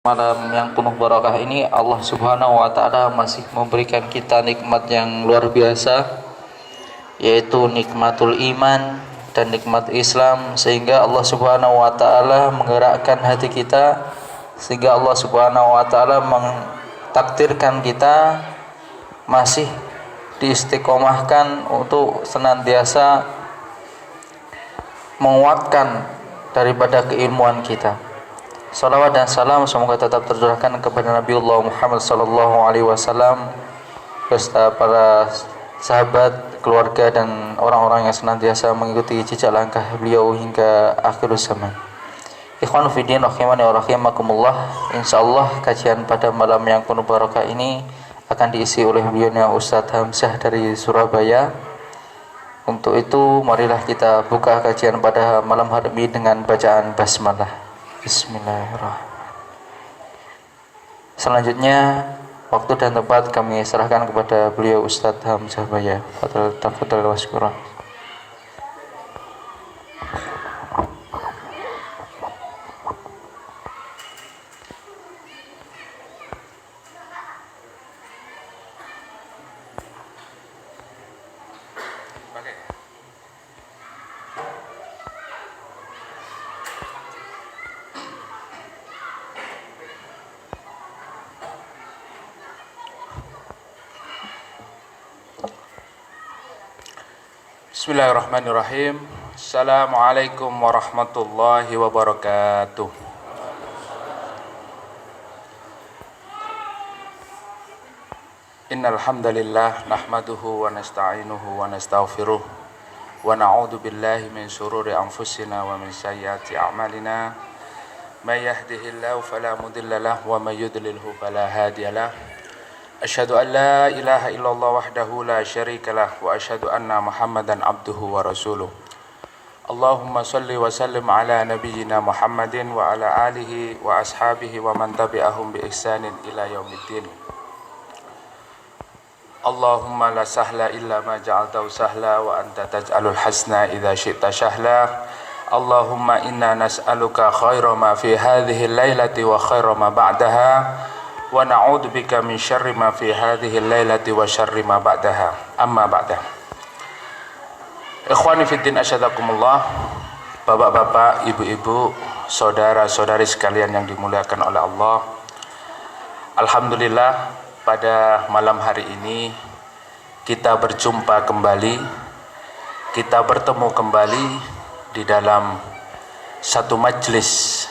Malam yang penuh barakah ini Allah Subhanahu wa taala masih memberikan kita nikmat yang luar biasa, yaitu nikmatul iman dan nikmat Islam, sehingga Allah Subhanahu wa taala menggerakkan hati kita, sehingga Allah Subhanahu wa taala mentakdirkan kita masih diistiqomahkan untuk senantiasa menguatkan daripada keilmuan kita. Salawat dan salam semoga tetap tercurahkan kepada Nabiullah Muhammad sallallahu alaihi wasallam beserta para sahabat, keluarga dan orang-orang yang senantiasa mengikuti jejak langkah beliau hingga akhir zaman. Ikhwan fillah rahimani wa rahimakumullah. Insyaallah kajian pada malam yang penuh barakah ini akan diisi oleh beliau Ustaz Hamzah dari Surabaya. Untuk itu marilah kita buka kajian pada malam hari ini dengan bacaan basmalah. Bismillahirrahmanirrahim. Selanjutnya waktu dan tempat kami serahkan kepada beliau Ustaz Hamzah Baya. Tafadhal wasyukur. Bismillahirrahmanirrahim. Assalamualaikum warahmatullahi wabarakatuh. Innal hamdalillah nahmaduhu wa nasta'inuhu wa nastaghfiruh wa na'udzu billahi min shururi anfusina wa min sayyiati a'malina. May yahdihillahu fala mudilla lahu wa may yudlilhu fala hadiyalah. Asyhadu an la ilaha illallah wahdahu la syarika lah wa asyhadu anna Muhammadan abduhu wa rasuluh. Allahumma salli wa sallim ala nabiyyina Muhammadin wa ala alihi wa ashabihi wa man tabi'ahum bi ihsanin ila yaumiddin. Allahumma la sahla illa ma ja'altahu sahla wa anta taj'alul hasna idza syi'ta sahla. Allahumma inna nas'aluka khaira ma fi hadhihi al-lailati wa khaira ma ba'daha wa na'udzu bika min syarri ma fi hadhihi al-lailati wa syarri ma ba'daha. Amma ba'da. Ikhwani fid din asyhadakumullah. Bapak-bapak, ibu-ibu, saudara-saudari sekalian yang dimuliakan oleh Allah. Alhamdulillah pada malam hari ini kita berjumpa kembali. Kita bertemu kembali di dalam satu majlis,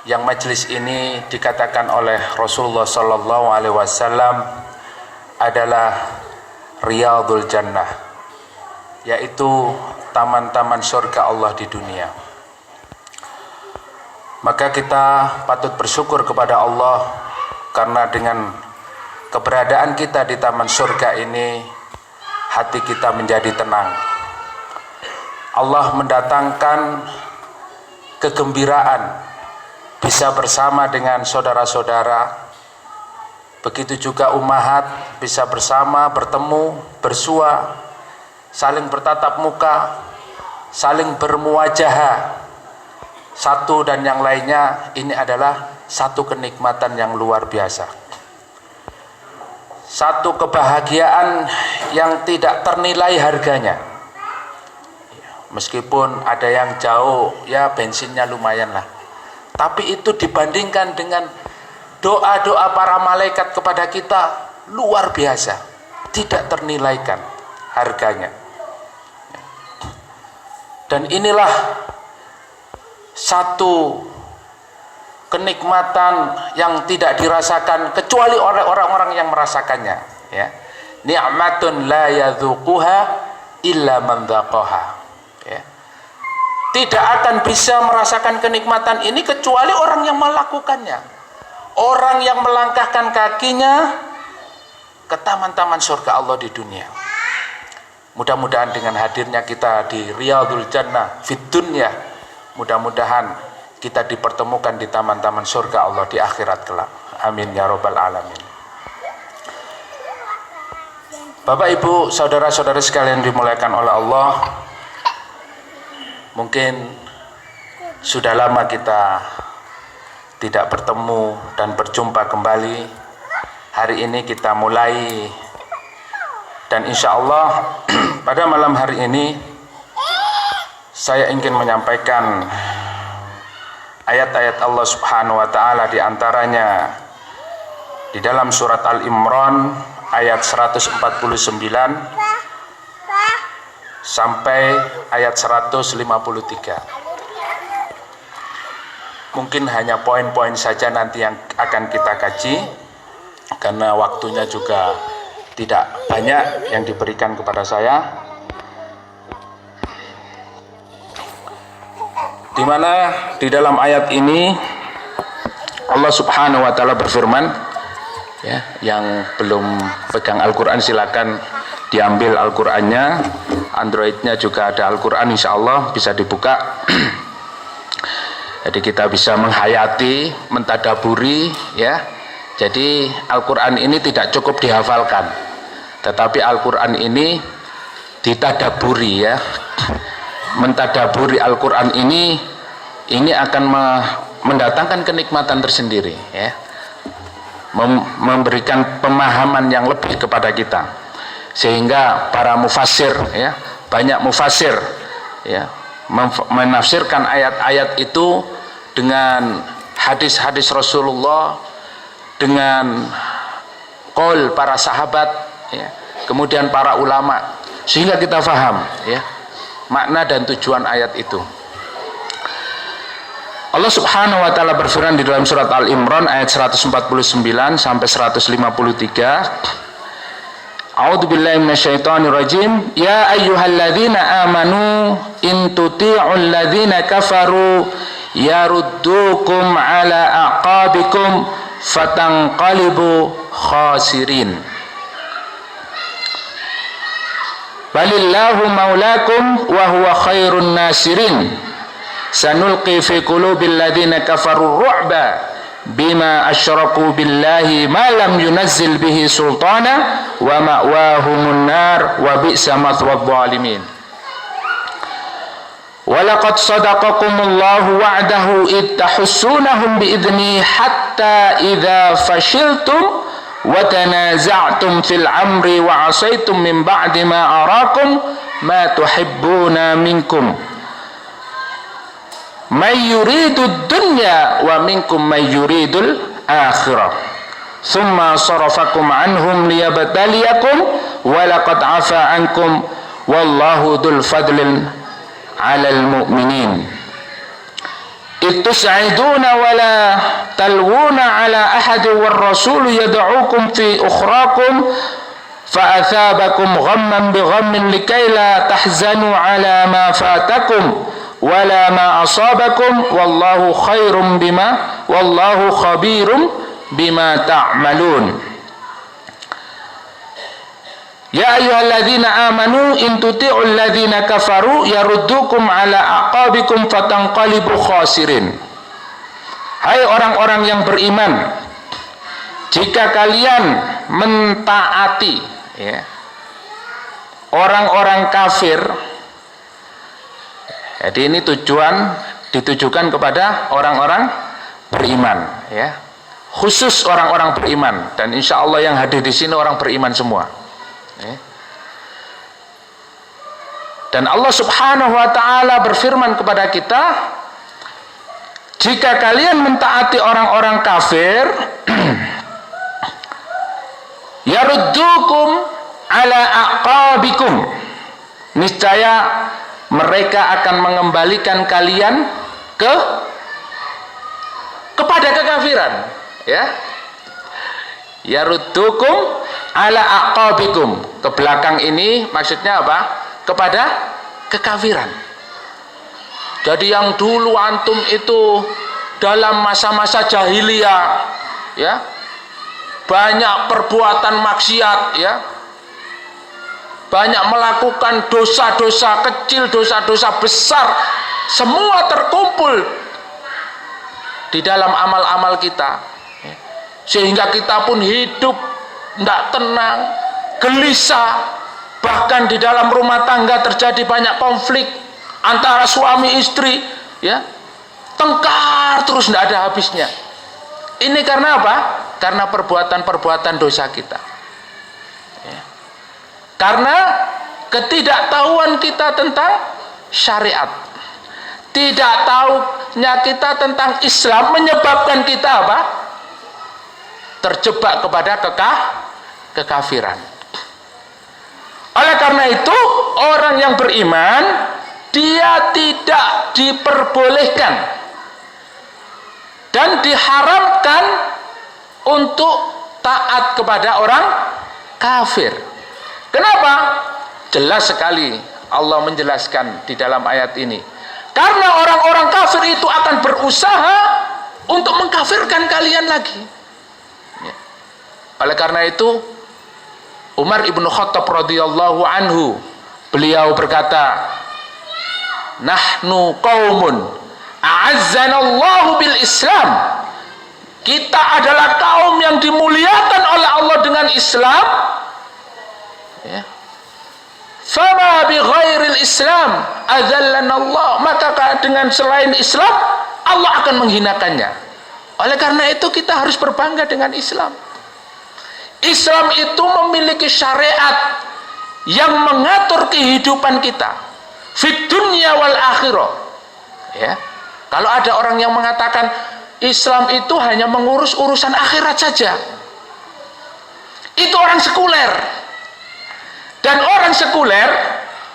yang majlis ini dikatakan oleh Rasulullah sallallahu alaihi wasallam adalah Riyadul Jannah, yaitu taman-taman surga Allah di dunia. Maka kita patut bersyukur kepada Allah karena dengan keberadaan kita di taman surga ini hati kita menjadi tenang. Allah mendatangkan kegembiraan bisa bersama dengan saudara-saudara, begitu juga ummahat bisa bersama, bertemu, bersua, saling bertatap muka, saling bermuwajahah satu dan yang lainnya. Ini adalah satu kenikmatan yang luar biasa, satu kebahagiaan yang tidak ternilai harganya. Meskipun ada yang jauh, ya bensinnya lumayan lah, tapi itu dibandingkan dengan doa-doa para malaikat kepada kita luar biasa, tidak ternilaikan harganya. Dan inilah satu kenikmatan yang tidak dirasakan kecuali oleh orang-orang yang merasakannya, ya. Ni'matun la yadzuquha illa man dzaqaha, ya. Tidak akan bisa merasakan kenikmatan ini kecuali orang yang melakukannya, orang yang melangkahkan kakinya ke taman-taman surga Allah di dunia. Mudah-mudahan dengan hadirnya kita di Riyadul Jannah fid dunya, mudah-mudahan kita dipertemukan di taman-taman surga Allah di akhirat kelak. Amin ya rabbal alamin. Bapak, Ibu, saudara-saudari sekalian dimuliakan oleh Allah, mungkin sudah lama kita tidak bertemu dan berjumpa kembali. Hari ini kita mulai, dan insya Allah pada malam hari ini saya ingin menyampaikan ayat-ayat Allah Subhanahu wa Ta'ala, di antaranya di dalam surat Al-Imran ayat 149 sampai ayat 153. Mungkin hanya poin-poin saja nanti yang akan kita kaji, karena waktunya juga tidak banyak yang diberikan kepada saya. Di mana di dalam ayat ini Allah Subhanahu wa Ta'ala berfirman, ya, yang belum pegang Al-Quran silakan diambil Al-Qurannya. Androidnya juga ada Al-Quran, insya Allah bisa dibuka. Jadi kita bisa menghayati, mentadaburi, ya. Jadi Al-Quran ini tidak cukup dihafalkan, tetapi Al-Quran ini ditadaburi, ya. Mentadaburi Al-Quran ini akan mendatangkan kenikmatan tersendiri, ya. Memberikan pemahaman yang lebih kepada kita, sehingga para mufassir, ya, banyak mufassir, ya, menafsirkan ayat-ayat itu dengan hadis-hadis Rasulullah, dengan qaul para sahabat, ya, kemudian para ulama, sehingga kita faham, ya, makna dan tujuan ayat itu. Allah Subhanahu wa Ta'ala berfirman di dalam surat Al-Imran ayat 149 sampai 153. A'udzu billahi minasyaitonir rajim. Ya ayyuhalladzina amanu in tuti'ul ladzina kafaru yaruddukum ala aqabikum fatanqalibu khasirin. Balillahu maulakum wa huwa khairun nasirin. Sanulqi fi qulubil ladzina kafaru ru'ba bima asyraku billahi ma lam yunazzil bihi sultana wa ma'wahumun nar wa bi'sa mathwal zalimin. Wa laqad sadaqakumullahu wa'dahu id tahussunahum bi'idni hatta idza fashiltum wa tanaza'tum fil amri wa 'asaytum min ba'di ma arakum ma tuhibbuna minkum may yuridud dunya wa minkum may yuridul akhirah thumma sarafakum anhum liyabtaliyakum wa laqad afa ankum wallahu dzul fadlin 'alal mu'minin. Ittus'iduna wa la talwuna 'ala ahadin war rasul yad'ukum fi ukhrakum fa athabakum ghamman bi ghammin likay la tahzanu 'ala ma fatakum wala ma asabakum wallahu khairum bima wallahu khabirum bima ta'malun. Ya ayyuhalladzina amanu in tuti'ul ladzina kafaru yaruddukum ala aqabikum fatanqalibu khasirin. Hai orang-orang yang beriman, jika kalian mentaati, ya, orang-orang kafir. Jadi ini ditujukan kepada orang-orang beriman, ya, khusus orang-orang beriman, dan insya Allah yang hadir di sini orang beriman semua, ya. Dan Allah Subhanahu wa Ta'ala berfirman kepada kita, jika kalian mentaati orang-orang kafir, yaruddukum ala aqabikum, niscaya mereka akan mengembalikan kalian kepada kekafiran, ya. Yaruddukum ala aqabikum, ke belakang ini maksudnya apa? Kepada kekafiran. Jadi yang dulu antum itu dalam masa-masa jahiliyah, ya, banyak perbuatan maksiat, ya, banyak melakukan dosa-dosa kecil, dosa-dosa besar, semua terkumpul di dalam amal-amal kita, sehingga kita pun hidup tidak tenang, gelisah, bahkan di dalam rumah tangga terjadi banyak konflik antara suami istri, ya, tengkar terus tidak ada habisnya. Ini karena apa? Karena perbuatan-perbuatan dosa kita. Ya. Karena ketidaktahuan kita tentang syariat, tidak tahunya kita tentang Islam menyebabkan kita apa? Terjebak kepada kekafiran. Oleh karena itu, orang yang beriman dia tidak diperbolehkan dan diharamkan untuk taat kepada orang kafir. Kenapa? Jelas sekali Allah menjelaskan di dalam ayat ini. Karena orang-orang kafir itu akan berusaha untuk mengkafirkan kalian lagi. Ya. Oleh karena itu, Umar ibn Khattab radhiyallahu anhu, beliau berkata, nahnu qaumun a'azzanallahu bil Islam. Kita adalah kaum yang dimuliakan oleh Allah dengan Islam. Ya. Fama bi ghairil Islam adzallana Allah. Maka dengan selain Islam Allah akan menghinakannya. Oleh karena itu kita harus berbangga dengan Islam. Islam itu memiliki syariat yang mengatur kehidupan kita fid dunya wal akhirah. Ya. Kalau ada orang yang mengatakan Islam itu hanya mengurus urusan akhirat saja, itu orang sekuler. Dan orang sekuler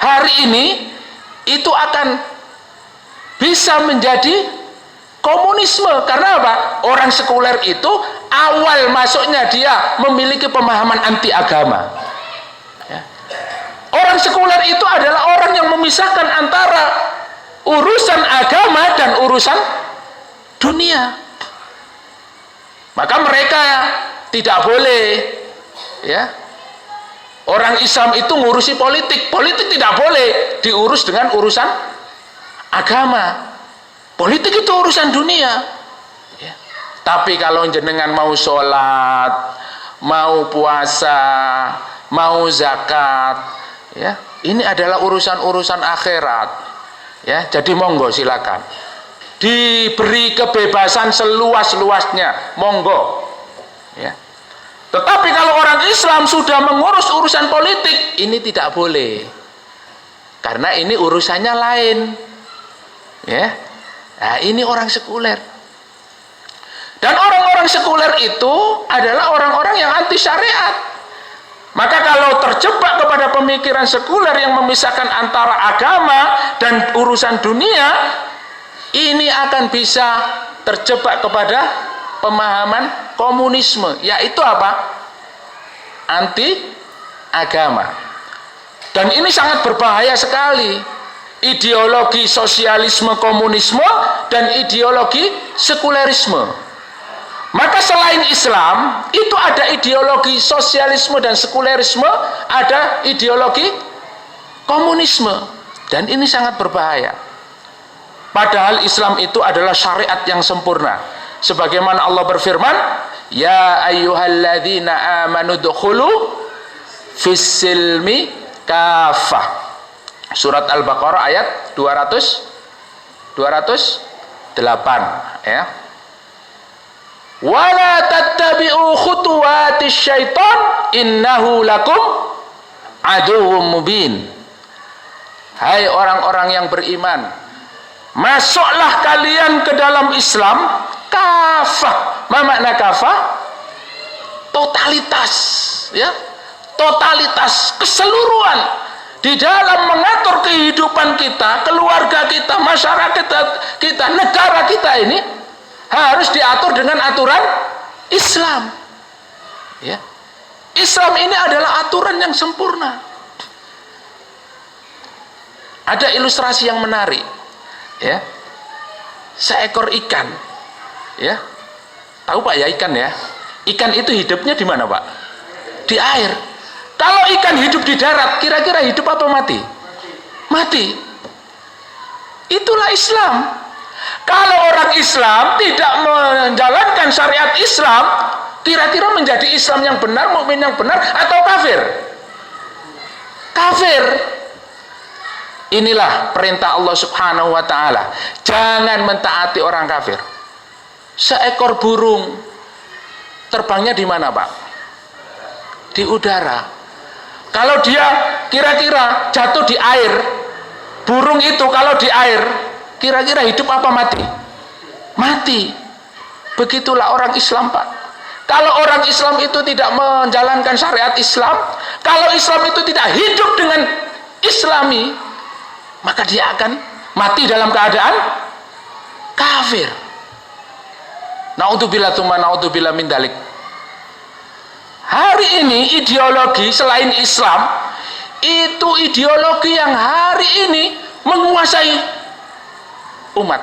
hari ini itu akan bisa menjadi komunisme. Karena apa? Orang sekuler itu awal masuknya dia memiliki pemahaman anti agama. Ya. Orang sekuler itu adalah orang yang memisahkan antara urusan agama dan urusan dunia. Maka mereka tidak boleh, ya, orang Islam itu ngurusi politik. Politik tidak boleh diurus dengan urusan agama. Politik itu urusan dunia. Ya. Tapi kalau jenengan mau sholat, mau puasa, mau zakat, ya, ini adalah urusan-urusan akhirat. Ya, jadi monggo silakan. Diberi kebebasan seluas-luasnya, monggo. Ya. Tetapi kalau orang Islam sudah mengurus urusan politik, ini tidak boleh. Karena ini urusannya lain. Ya. Nah, ini orang sekuler. Dan orang-orang sekuler itu adalah orang-orang yang anti syariat. Maka kalau terjebak kepada pemikiran sekuler yang memisahkan antara agama dan urusan dunia, ini akan bisa terjebak kepada pemahaman komunisme, yaitu apa? Anti agama. Dan ini sangat berbahaya sekali. Ideologi sosialisme komunisme dan ideologi sekulerisme. Maka selain Islam, itu ada ideologi sosialisme dan sekulerisme, ada ideologi komunisme. Dan ini sangat berbahaya. Padahal Islam itu adalah syariat yang sempurna. Sebagaimana Allah berfirman, ya ayyuhalladzina amanu dukhulu fis-silmi kafah. Surat Al-Baqarah ayat 208, ya. Wala tattabi'u khutuwatis syaitan innahu lakum aduwwum mubin. Hai orang-orang yang beriman, masuklah kalian ke dalam Islam kafah. Apa makna kafah? Totalitas, ya. Totalitas, keseluruhan di dalam mengatur kehidupan kita, keluarga kita, masyarakat kita, negara kita ini harus diatur dengan aturan Islam. Ya. Islam ini adalah aturan yang sempurna. Ada ilustrasi yang menarik, ya. Seekor ikan, ya. Tahu Pak ya ikan ya? Ikan itu hidupnya di mana Pak? Di air. Kalau ikan hidup di darat, kira-kira hidup apa mati? Mati. Itulah Islam. Kalau orang Islam tidak menjalankan syariat Islam, kira-kira menjadi Islam yang benar, mukmin yang benar, atau kafir? Kafir. Inilah perintah Allah Subhanahu wa ta'ala. Jangan mentaati orang kafir. Seekor burung terbangnya di mana, Pak? Di udara. Kalau dia kira-kira jatuh di air, burung itu kalau di air, kira-kira hidup apa mati? Mati. Begitulah orang Islam, Pak. Kalau orang Islam itu tidak menjalankan syariat Islam, kalau Islam itu tidak hidup dengan Islami, maka dia akan mati dalam keadaan kafir. Naudzubillah tsumma naudzubillah min dzalik. Hari ini ideologi selain Islam itu ideologi yang hari ini menguasai umat,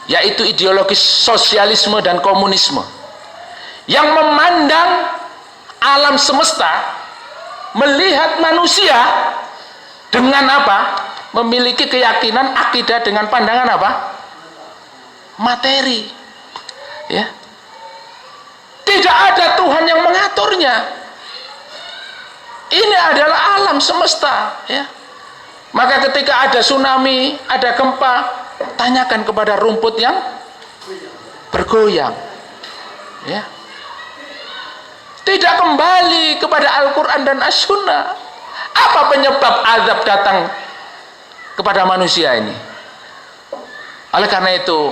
yaitu ideologi sosialisme dan komunisme yang memandang alam semesta, melihat manusia dengan apa? Memiliki keyakinan akidah dengan pandangan apa? Materi. Ya. Tidak ada Tuhan yang mengaturnya. Ini adalah alam semesta, ya. Maka ketika ada tsunami, ada gempa, tanyakan kepada rumput yang bergoyang. Ya. Tidak kembali kepada Al-Quran dan As-Sunnah. Apa penyebab azab datang kepada manusia ini? Oleh karena itu,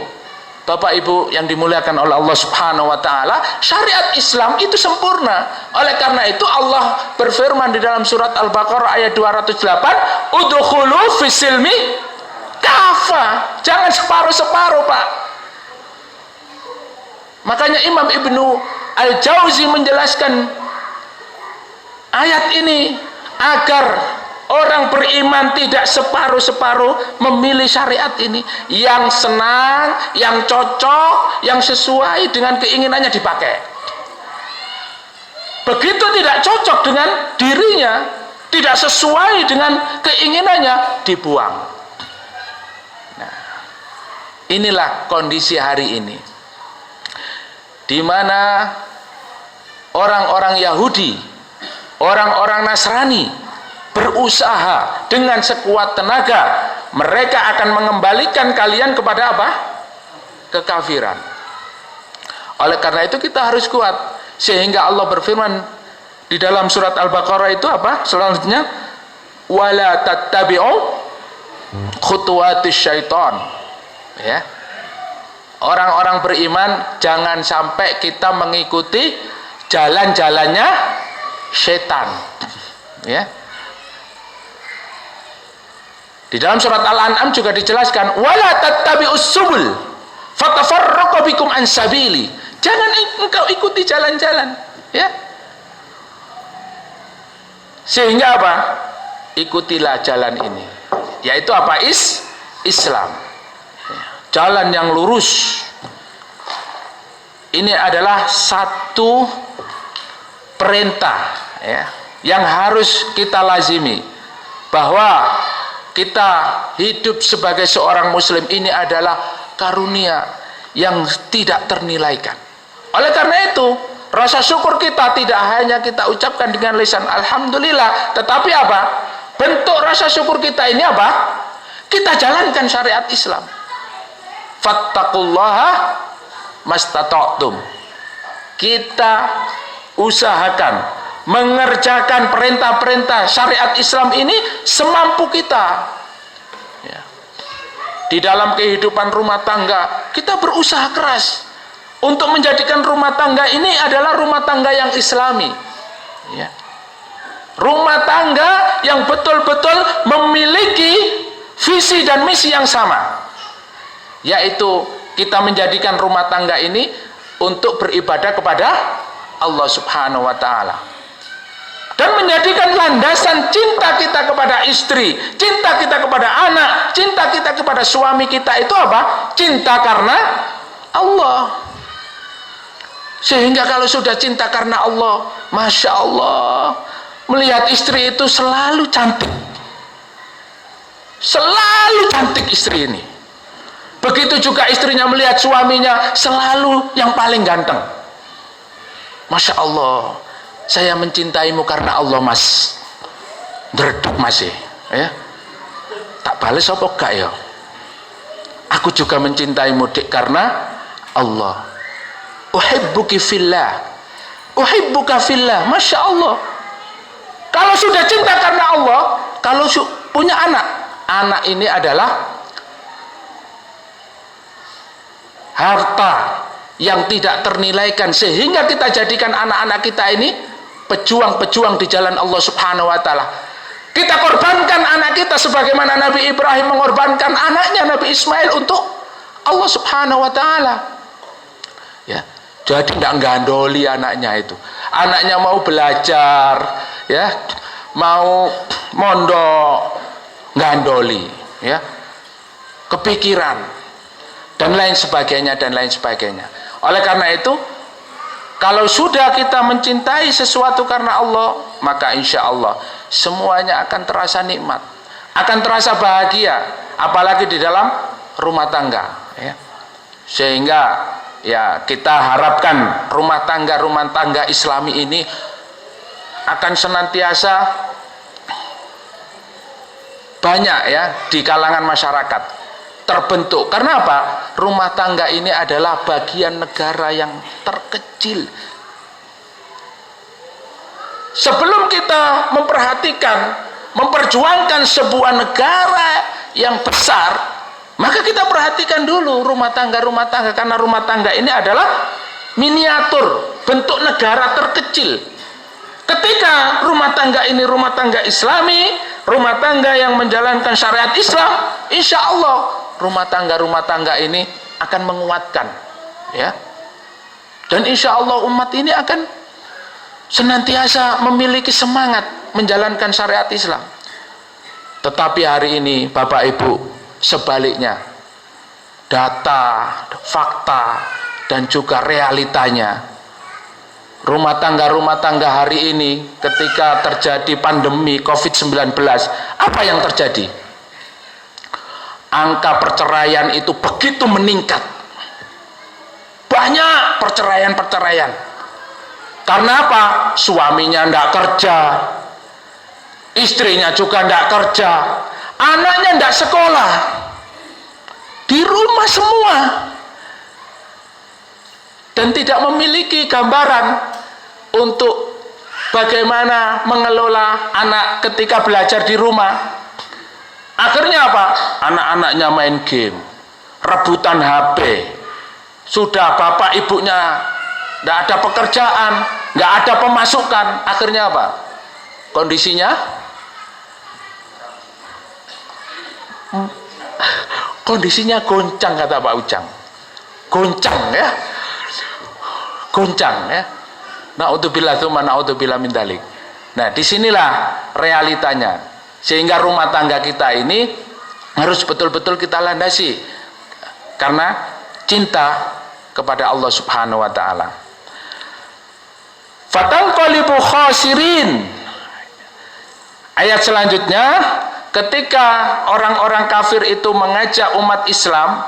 Bapak Ibu yang dimuliakan oleh Allah Subhanahu wa taala, syariat Islam itu sempurna. Oleh karena itu Allah berfirman di dalam surat Al-Baqarah ayat 208, "Udkhulu fisilmi kafa." Jangan separuh-separuh, Pak. Makanya Imam Ibnu Al-Jauzi menjelaskan ayat ini agar orang beriman tidak separuh-separuh memilih syariat ini. Yang senang, yang cocok, yang sesuai dengan keinginannya dipakai. Begitu tidak cocok dengan dirinya, tidak sesuai dengan keinginannya, dibuang. Nah, inilah kondisi hari ini, di mana orang-orang Yahudi, orang-orang Nasrani berusaha dengan sekuat tenaga, mereka akan mengembalikan kalian kepada apa? Kekafiran. Oleh karena itu kita harus kuat, sehingga Allah berfirman di dalam surat Al-Baqarah itu apa? Selanjutnya, wala tattabi'u khutuwatis syaitan. Ya. Orang-orang beriman jangan sampai kita mengikuti jalan-jalannya setan. Ya. Di dalam surat Al-An'am juga dijelaskan, wala tattabi'us subul fatafarraqu bikum an sabili. Jangan engkau ikuti jalan-jalan, ya. Sehingga apa? Ikutilah jalan ini, yaitu apa? Islam. Jalan yang lurus. Ini adalah satu perintah, ya, yang harus kita lazimi, bahwa kita hidup sebagai seorang muslim ini adalah karunia yang tidak ternilaikan. Oleh karena itu, rasa syukur kita tidak hanya kita ucapkan dengan lisan alhamdulillah, tetapi apa? Bentuk rasa syukur kita ini apa? Kita jalankan syariat Islam. Fattaqullaha mastata'tum. Kita usahakan mengerjakan perintah-perintah syariat Islam ini semampu kita, ya. Di dalam kehidupan rumah tangga kita berusaha keras untuk menjadikan rumah tangga ini adalah rumah tangga yang Islami, ya. Rumah tangga yang betul-betul memiliki visi dan misi yang sama, yaitu kita menjadikan rumah tangga ini untuk beribadah kepada Allah Subhanahu wa taala, dan menjadikan landasan cinta kita kepada istri, cinta kita kepada anak, cinta kita kepada suami kita itu apa? Cinta karena Allah. Sehingga kalau sudah cinta karena Allah, Masya Allah, melihat istri itu selalu cantik. Selalu cantik istri ini. Begitu juga istrinya melihat suaminya selalu yang paling ganteng. Masya Allah, saya mencintaimu karena Allah, mas. Dredeg mas ya. Tak bales apa gak ya? Aku juga mencintaimu dik karena Allah. uhibbuki fillah, uhibbuka fillah. Masya Allah. Kalau sudah cinta karena Allah, kalau punya anak ini adalah harta yang tidak ternilaikan, sehingga kita jadikan anak-anak kita ini pejuang-pejuang di jalan Allah Subhanahu wa taala. Kita korbankan anak kita sebagaimana Nabi Ibrahim mengorbankan anaknya Nabi Ismail untuk Allah Subhanahu wa taala. Ya, jadi tidak gandoli anaknya itu. Anaknya mau belajar, ya, mau mondok, gandoli, ya. Kepikiran dan lain sebagainya dan lain sebagainya. Oleh karena itu, kalau sudah kita mencintai sesuatu karena Allah, maka insya Allah semuanya akan terasa nikmat, akan terasa bahagia, apalagi di dalam rumah tangga, ya. Sehingga ya kita harapkan rumah tangga Islami ini akan senantiasa banyak, ya, di kalangan masyarakat terbentuk. Karena apa? Rumah tangga ini adalah bagian negara yang terkecil. Sebelum kita memperhatikan, memperjuangkan sebuah negara yang besar, maka kita perhatikan dulu rumah tangga, karena rumah tangga ini adalah miniatur bentuk negara terkecil. Ketika rumah tangga ini rumah tangga Islami, rumah tangga yang menjalankan syariat Islam, insya Allah rumah tangga ini akan menguatkan, ya. Dan insya Allah umat ini akan senantiasa memiliki semangat menjalankan syariat Islam. Tetapi hari ini Bapak Ibu, sebaliknya, data, fakta, dan juga realitanya, rumah tangga hari ini ketika terjadi pandemi COVID-19, apa yang terjadi? Angka perceraian itu begitu meningkat. Banyak perceraian. Karena apa? Suaminya tidak kerja, istrinya juga tidak kerja, anaknya tidak sekolah, di rumah semua, dan tidak memiliki gambaran untuk bagaimana mengelola anak ketika belajar di rumah. Akhirnya apa? Anak-anaknya main game, rebutan HP. Sudah bapak ibunya tidak ada pekerjaan, nggak ada pemasukan. Akhirnya apa? Kondisinya goncang, kata Pak Ujang. Goncang, ya. Goncang, ya. Naudzubillah tsumma naudzubillah min dzalik. Nah, disinilah realitanya. Sehingga rumah tangga kita ini harus betul-betul kita landasi karena cinta kepada Allah Subhanahu wa taala. Fatanqalibu khasirin. Ayat selanjutnya, ketika orang-orang kafir itu mengajak umat Islam,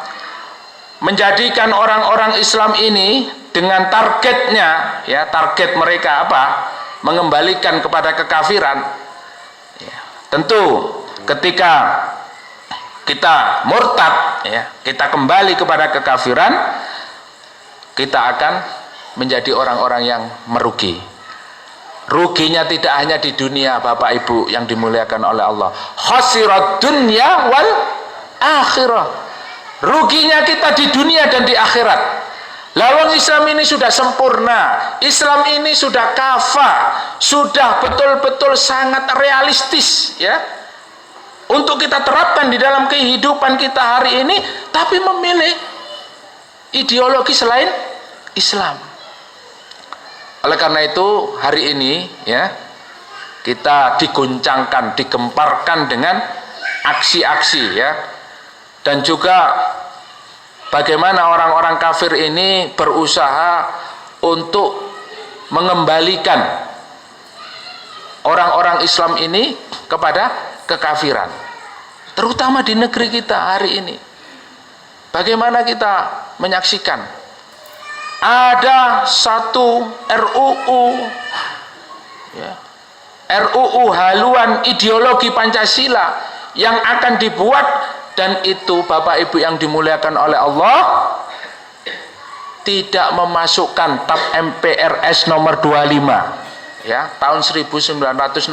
menjadikan orang-orang Islam ini dengan targetnya, ya, target mereka apa? Mengembalikan kepada kekafiran. Tentu ketika kita murtad, ya, kita kembali kepada kekafiran, kita akan menjadi orang-orang yang merugi. Ruginya tidak hanya di dunia, Bapak Ibu yang dimuliakan oleh Allah. Khasirat dunya wal akhirah. Ruginya kita di dunia dan di akhirat. Lawang Islam ini sudah sempurna, Islam ini sudah kafa, sudah betul-betul sangat realistis, ya, untuk kita terapkan di dalam kehidupan kita hari ini, tapi memilih ideologi selain Islam. Oleh karena itu hari ini, ya, kita digoncangkan, digemparkan dengan aksi-aksi, ya, dan juga bagaimana orang-orang kafir ini berusaha untuk mengembalikan orang-orang Islam ini kepada kekafiran, terutama di negeri kita hari ini. Bagaimana kita menyaksikan ada satu RUU, ya, RUU haluan ideologi Pancasila yang akan dibuat. Dan itu Bapak Ibu yang dimuliakan oleh Allah, tidak memasukkan TAP MPRS nomor 25 ya, tahun 1965,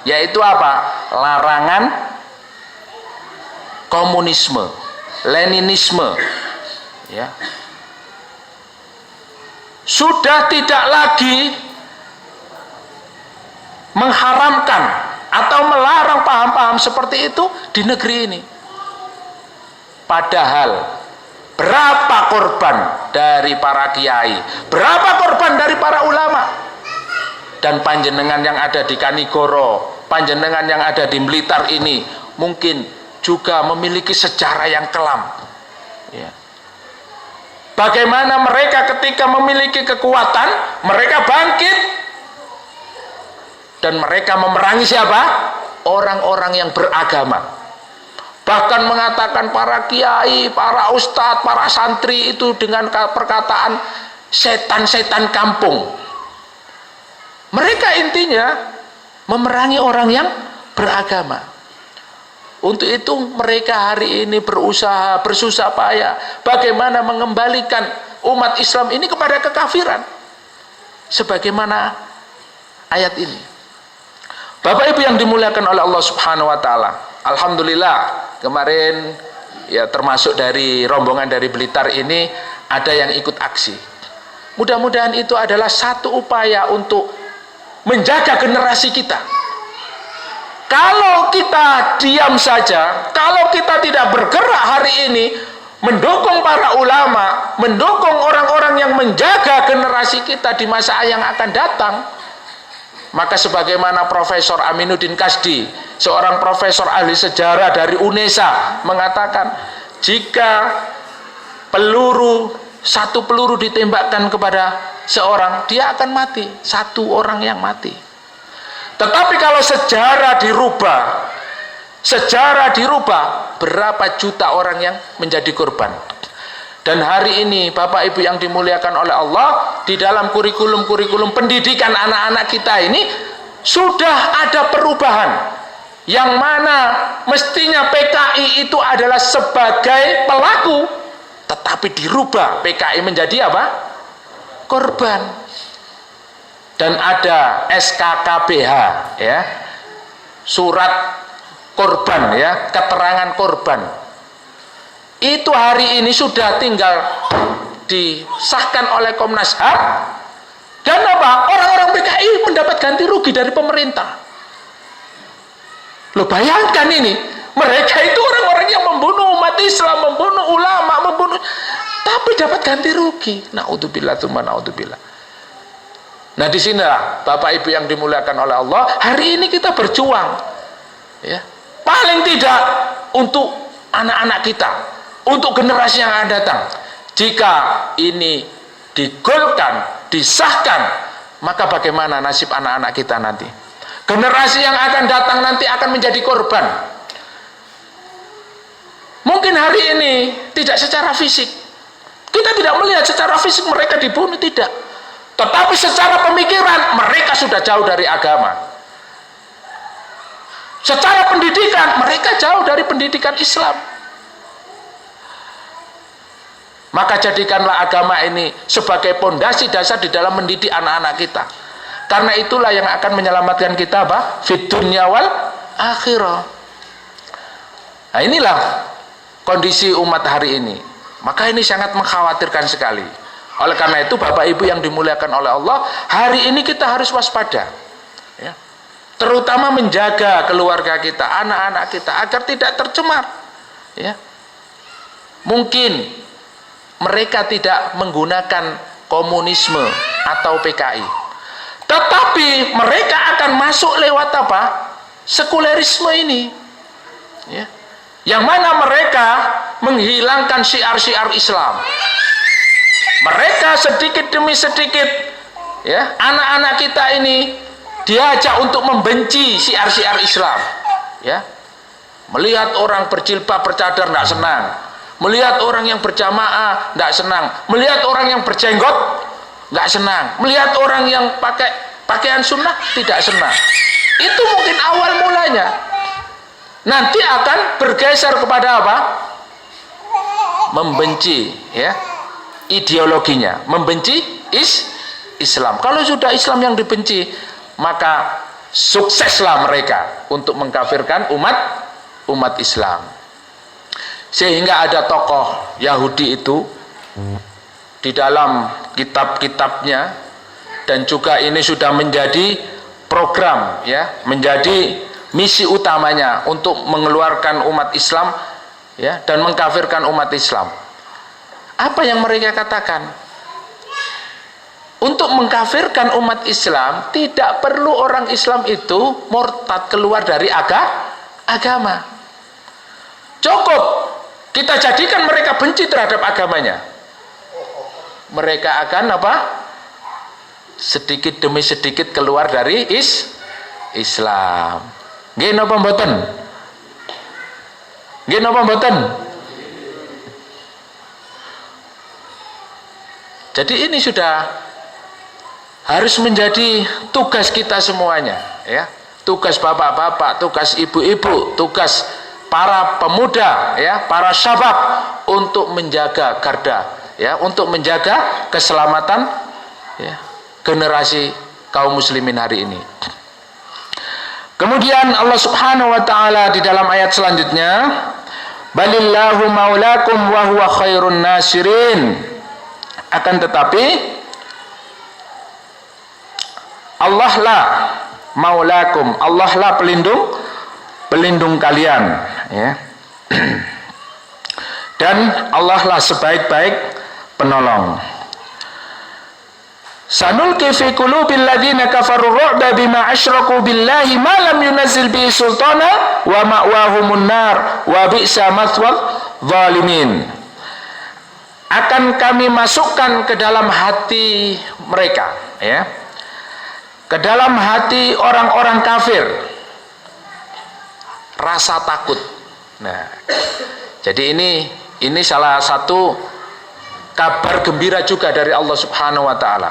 yaitu apa? Larangan komunisme, Leninisme ya. Sudah tidak lagi mengharamkan atau melarang paham-paham seperti itu di negeri ini. Padahal berapa korban dari para kiai, berapa korban dari para ulama, dan panjenengan yang ada di Kanigoro, panjenengan yang ada di Blitar ini mungkin juga memiliki sejarah yang kelam ya. Bagaimana mereka ketika memiliki kekuatan, mereka bangkit dan mereka memerangi siapa? Orang-orang yang beragama. Bahkan mengatakan para kiai, para ustadz, para santri itu dengan perkataan setan-setan kampung. Mereka intinya memerangi orang yang beragama. Untuk itu mereka hari ini berusaha, bersusah payah bagaimana mengembalikan umat Islam ini kepada kekafiran. Sebagaimana ayat ini. Bapak Ibu yang dimuliakan oleh Allah Subhanahu wa taala. Alhamdulillah kemarin ya, termasuk dari rombongan dari Blitar ini ada yang ikut aksi. Mudah-mudahan itu adalah satu upaya untuk menjaga generasi kita. Kalau kita diam saja, kalau kita tidak bergerak hari ini mendukung para ulama, mendukung orang-orang yang menjaga generasi kita di masa yang akan datang, maka sebagaimana Profesor Aminuddin Kasdi, seorang profesor ahli sejarah dari UNESA, mengatakan jika satu peluru ditembakkan kepada seorang, dia akan mati, satu orang yang mati. Tetapi kalau sejarah dirubah, berapa juta orang yang menjadi korban. Dan hari ini Bapak Ibu yang dimuliakan oleh Allah, di dalam kurikulum pendidikan anak-anak kita ini sudah ada perubahan, yang mana mestinya PKI itu adalah sebagai pelaku, tetapi dirubah PKI menjadi apa? Korban. Dan ada SKKBH ya, surat korban ya, keterangan korban. Itu hari ini sudah tinggal disahkan oleh Komnas HAM, dan apa? Orang-orang PKI mendapat ganti rugi dari pemerintah. Lo bayangkan ini, mereka itu orang-orang yang membunuh umat Islam, membunuh ulama, tapi dapat ganti rugi. Naudzubillah tsumma naudzubillah. Nah di sinilah Bapak Ibu yang dimuliakan oleh Allah, hari ini kita berjuang ya, paling tidak untuk anak-anak kita, untuk generasi yang akan datang. Jika ini digolkan, disahkan, maka bagaimana nasib anak-anak kita nanti? Generasi yang akan datang nanti akan menjadi korban. Mungkin hari ini tidak secara fisik, kita tidak melihat secara fisik mereka dibunuh, tidak. Tetapi secara pemikiran mereka sudah jauh dari agama. Secara pendidikan mereka jauh dari pendidikan Islam. Maka jadikanlah agama ini sebagai pondasi dasar di dalam mendidik anak-anak kita. Karena itulah yang akan menyelamatkan kita apa? Fid dunya wal akhirah. Nah inilah kondisi umat hari ini. Maka ini sangat mengkhawatirkan sekali. Oleh karena itu Bapak Ibu yang dimuliakan oleh Allah, hari ini kita harus waspada ya. Terutama menjaga keluarga kita, anak-anak kita agar tidak tercemar ya. Mungkin mereka tidak menggunakan komunisme atau PKI, tetapi mereka akan masuk lewat apa? Sekulerisme ini ya. Yang mana mereka menghilangkan syiar-syiar Islam. Mereka sedikit demi sedikit ya, anak-anak kita ini diajak untuk membenci syiar-syiar Islam ya. Melihat orang berjilbab bercadar tidak senang, melihat orang yang berjamaah tidak senang, melihat orang yang berjenggot tidak senang, melihat orang yang pakai pakaian sunnah tidak senang. Itu mungkin awal mulanya. Nanti akan bergeser kepada apa? Membenci ya. ideologinya, membenci Islam. Kalau sudah Islam yang dibenci, maka sukseslah mereka untuk mengkafirkan umat Islam. Sehingga ada tokoh Yahudi itu di dalam kitab-kitabnya, dan juga ini sudah menjadi program, ya, menjadi misi utamanya untuk mengeluarkan umat Islam, ya, dan mengkafirkan umat Islam. Apa yang mereka katakan? Untuk mengkafirkan umat Islam tidak perlu orang Islam itu murtad, keluar dari agama. Cukup kita jadikan mereka benci terhadap agamanya. Mereka akan apa? Sedikit demi sedikit keluar dari Islam. Nggih napa mboten? Nggih napa mboten? Jadi ini sudah harus menjadi tugas kita semuanya, ya. Tugas bapak-bapak, tugas ibu-ibu, tugas para pemuda, ya, para syabab untuk menjaga garda, ya, untuk menjaga keselamatan, ya, generasi kaum muslimin hari ini. Kemudian Allah Subhanahu wa taala di dalam ayat selanjutnya, balillahu maulakum wa huwa khairun nasirin. Akan tetapi Allah lah maulakum, Allah lah pelindung kalian, ya. Dan Allah lah sebaik-baik penolong. Sanulqi fi qulubil ladzina kafaru ru'ba bima asyraku billahi ma lam yunazzil bihi sultana wa ma'wahumun nar wa bi'sa mathwal zalimin. Akan kami masukkan ke dalam hati mereka, ya, ke dalam hati orang-orang kafir rasa takut. Nah, jadi ini salah satu kabar gembira juga dari Allah Subhanahu wa taala.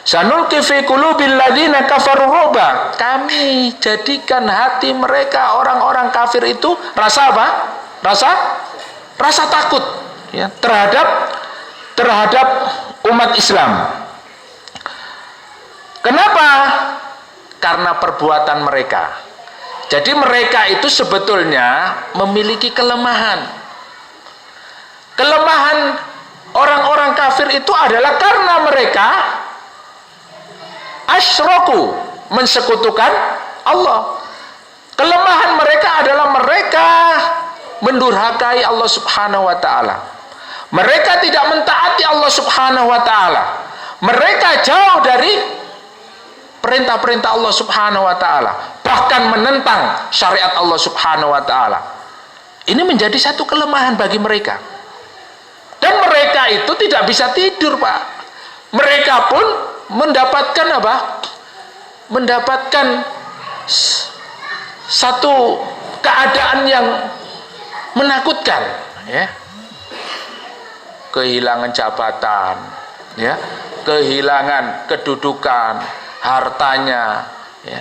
Sanulqi fi qulubil ladzina kafaru ru'ba. Kami jadikan hati mereka orang-orang kafir itu rasa apa? Rasa takut, ya, terhadap umat Islam. Kenapa? Karena perbuatan mereka. Jadi mereka itu sebetulnya memiliki kelemahan. Kelemahan orang-orang kafir itu adalah karena mereka asyraku, mensekutukan Allah. Kelemahan mereka adalah mereka mendurhakai Allah Subhanahu wa taala. Mereka tidak mentaati Allah Subhanahu wa taala. Mereka jauh dari perintah-perintah Allah Subhanahu wa taala, bahkan menentang syariat Allah Subhanahu wa taala. Ini menjadi satu kelemahan bagi mereka. Dan mereka itu tidak bisa tidur, Pak. Mereka pun mendapatkan apa? Mendapatkan satu keadaan yang menakutkan, ya. Kehilangan jabatan, ya, kehilangan kedudukan, hartanya, ya.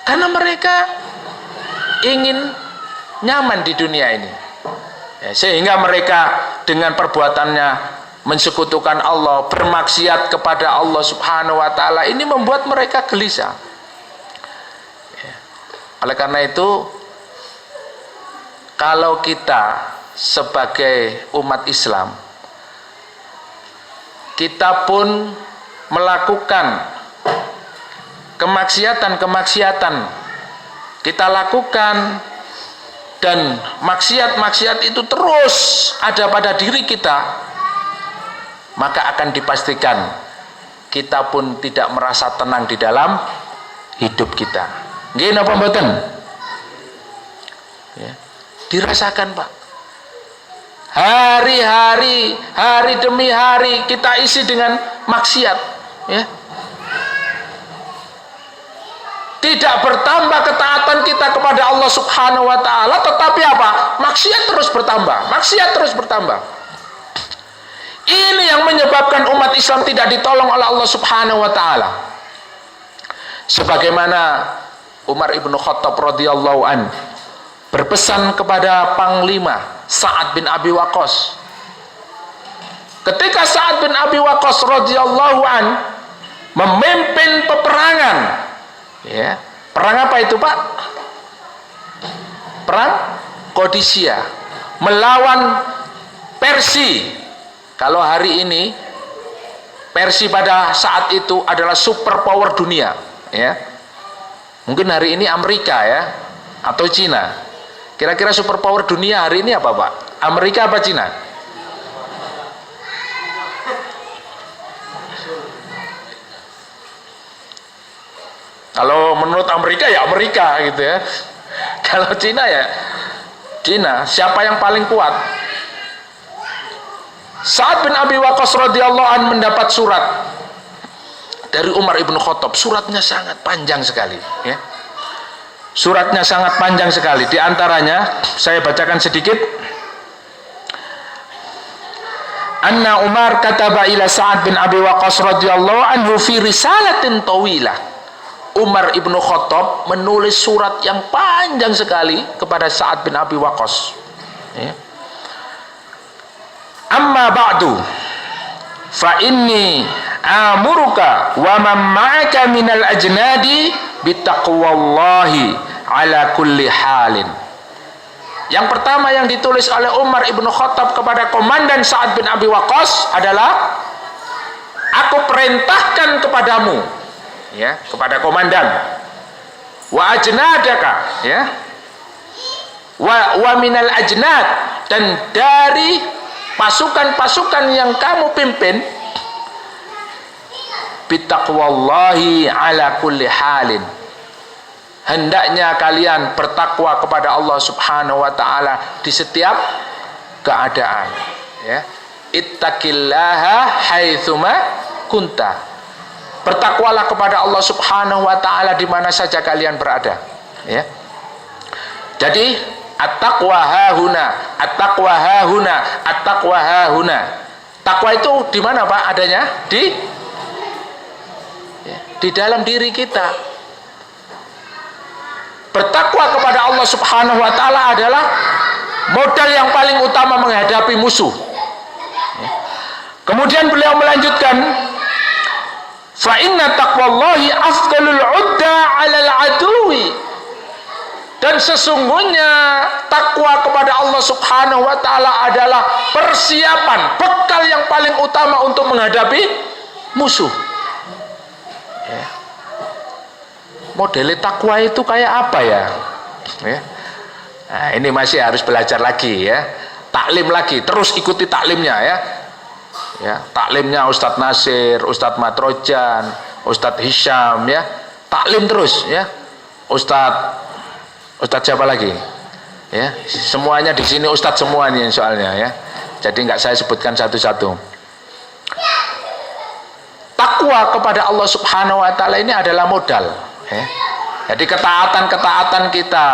Karena mereka ingin nyaman di dunia ini, ya, sehingga mereka dengan perbuatannya mensekutukan Allah, bermaksiat kepada Allah Subhanahu wa taala, ini membuat mereka gelisah, ya. Oleh karena itu, kalau kita sebagai umat Islam, kita pun melakukan kemaksiatan kita lakukan, dan maksiat-maksiat itu terus ada pada diri kita, maka akan dipastikan kita pun tidak merasa tenang di dalam hidup kita. Nggih napa mboten? Ya, dirasakan, Pak. Hari-hari, hari demi hari kita isi dengan maksiat, ya. Tidak bertambah ketaatan kita kepada Allah Subhanahu wa taala, tetapi apa? Maksiat terus bertambah, maksiat terus bertambah. Ini yang menyebabkan umat Islam tidak ditolong oleh Allah Subhanahu wa taala. Sebagaimana Umar ibn Khattab radhiyallahu an berpesan kepada Panglima Sa'ad bin Abi Waqqas, Ketika Sa'ad bin Abi Waqqas radhiyallahu an memimpin peperangan, ya, perang apa itu Pak? Perang Qadisiyah melawan Persia. Kalau hari ini Persia pada saat itu adalah superpower dunia, ya. Mungkin hari ini Amerika, ya, atau Cina. Kira-kira superpower dunia hari ini apa Pak? Amerika apa Cina? Kalau menurut Amerika ya Amerika gitu ya. Kalau Cina ya Cina. Siapa yang paling kuat? Sa'ad bin Abi Waqqas radhiyallahu an mendapat surat dari Umar ibn Khattab. Suratnya sangat panjang sekali, ya. Suratnya sangat panjang sekali. Di antaranya saya bacakan sedikit. Anna Umar kataba ila Sa'ad bin Abi Waqqas radhiyallahu anhu fi risalatin tawilah. Umar ibnu Khattab menulis surat yang panjang sekali kepada Sa'ad bin Abi Waqqas, ya. Amma ba'du fa inni amuruka wa man ma'aka minal ajnadi bitaqwallahi ala kulli halin. Yang pertama yang ditulis oleh Umar ibnu Khattab kepada komandan Sa'ad bin Abi Waqqas adalah, aku perintahkan kepadamu, ya, kepada komandan, wa ajnadaka, ya, wa minal ajnad, dan dari pasukan-pasukan yang kamu pimpin, bitaqwallahi ala kulli halin, hendaknya kalian bertakwa kepada Allah Subhanahu wa taala di setiap keadaan, ya. Ittaqillaha haitsuma kunta, bertakwalah kepada Allah Subhanahu wa taala di mana saja kalian berada, ya. Jadi at-taqwa hahuna, at-taqwa hahuna, at-taqwa hahuna. Takwa itu di mana Pak adanya? Di dalam diri kita. Bertakwa kepada Allah Subhanahu wa taala adalah modal yang paling utama menghadapi musuh. Kemudian beliau melanjutkan, fa inna taqwallahi afdalul udda 'alal aduwi, dan sesungguhnya takwa kepada Allah Subhanahu wa taala adalah persiapan, bekal yang paling utama untuk menghadapi musuh. Ya. Model takwa itu kayak apa ya? Ya. Nah, ini masih harus belajar lagi, ya. Taklim lagi, terus ikuti taklimnya, ya. Ya, taklimnya Ustadz Nasir, Ustadz Matrojan, Ustadz Hisham, ya. Taklim terus, ya. Ustadz siapa lagi? Ya, semuanya di sini Ustadz semuanya soalnya, ya. Jadi nggak saya sebutkan satu-satu. Takwa kepada Allah Subhanahu wa taala ini adalah modal, ya. Jadi ketaatan kita,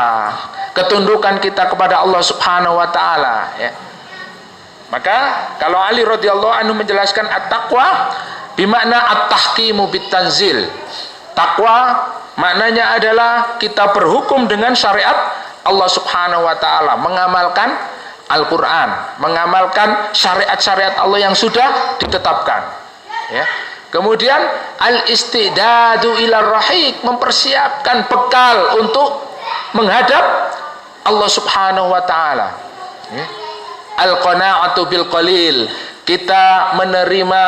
ketundukan kita kepada Allah Subhanahu wa taala, ya. Maka kalau Ali radhiyallahu anhu menjelaskan at-taqwa bimakna at-tahkimu bitanzil. Takwa maknanya adalah kita berhukum dengan syariat Allah Subhanahu wa taala, mengamalkan Al-Qur'an, mengamalkan syariat-syariat Allah yang sudah ditetapkan, ya. Kemudian al-istidadu ila rahiq, mempersiapkan bekal untuk menghadap Allah Subhanahu wa taala, ya. Al-qana'atu bil qalil, kita menerima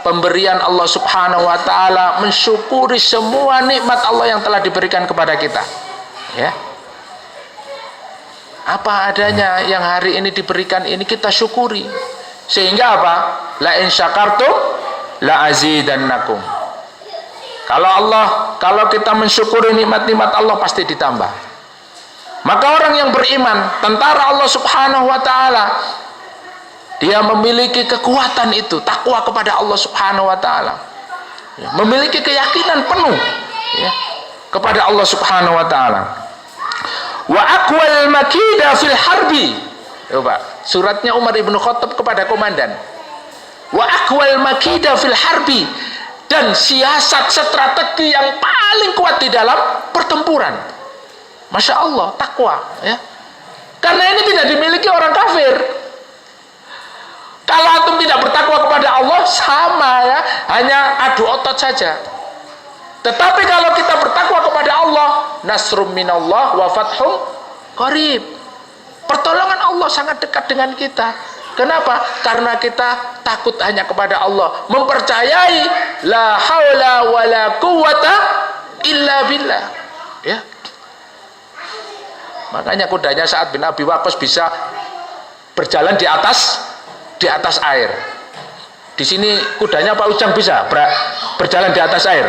pemberian Allah Subhanahu wa taala, mensyukuri semua nikmat Allah yang telah diberikan kepada kita, ya. Apa adanya yang hari ini diberikan ini kita syukuri, sehingga apa? La in syakartum la azidannakum. Kalau kita mensyukuri nikmat-nikmat Allah pasti ditambah. Maka orang yang beriman, tentara Allah Subhanahu wa taala, dia memiliki kekuatan itu, takwa kepada Allah Subhanahu wa taala, ya, memiliki keyakinan penuh, ya, kepada Allah Subhanahu wa taala. Wa aqwal makida fil harbi. Coba, suratnya Umar ibn Khattab kepada komandan. Wa aqwal makida fil harbi, dan siasat strategi yang paling kuat di dalam pertempuran. Masya Allah, takwa, ya. Karena ini tidak dimiliki orang kafir. Kalau antum tidak bertakwa kepada Allah, sama ya, hanya adu otot saja. Tetapi kalau kita bertakwa kepada Allah, nasrum minallah wa fathum qarib. Pertolongan Allah sangat dekat dengan kita. Kenapa? Karena kita takut hanya kepada Allah, mempercayai la haula wala quwwata illa billah. Ya. Makanya kudanya Sa'ad bin Abi Waqqas bisa berjalan di atas air. Di sini kudanya Pak Ujang bisa berjalan di atas air.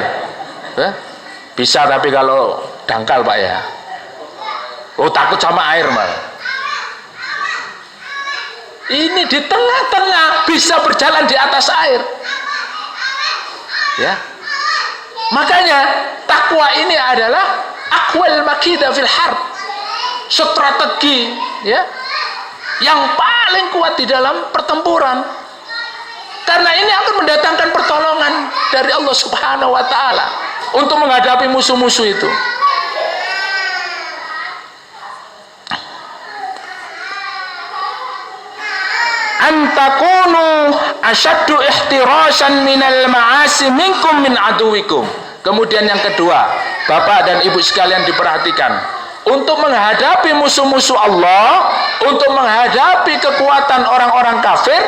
Bisa, tapi kalau dangkal Pak ya. Oh, takut sama air malah. Ini di tengah-tengah bisa berjalan di atas air. Ya. Makanya takwa ini adalah aqwal makidah fil harb. Strategi ya yang paling kuat di dalam pertempuran. Karena ini akan mendatangkan pertolongan dari Allah Subhanahu wa taala untuk menghadapi musuh-musuh itu. Antakunu asyaddu ihtirasan minal ma'asi minkum min aduwikum. Kemudian yang kedua, Bapak dan Ibu sekalian diperhatikan, untuk menghadapi musuh-musuh Allah, untuk menghadapi kekuatan orang-orang kafir,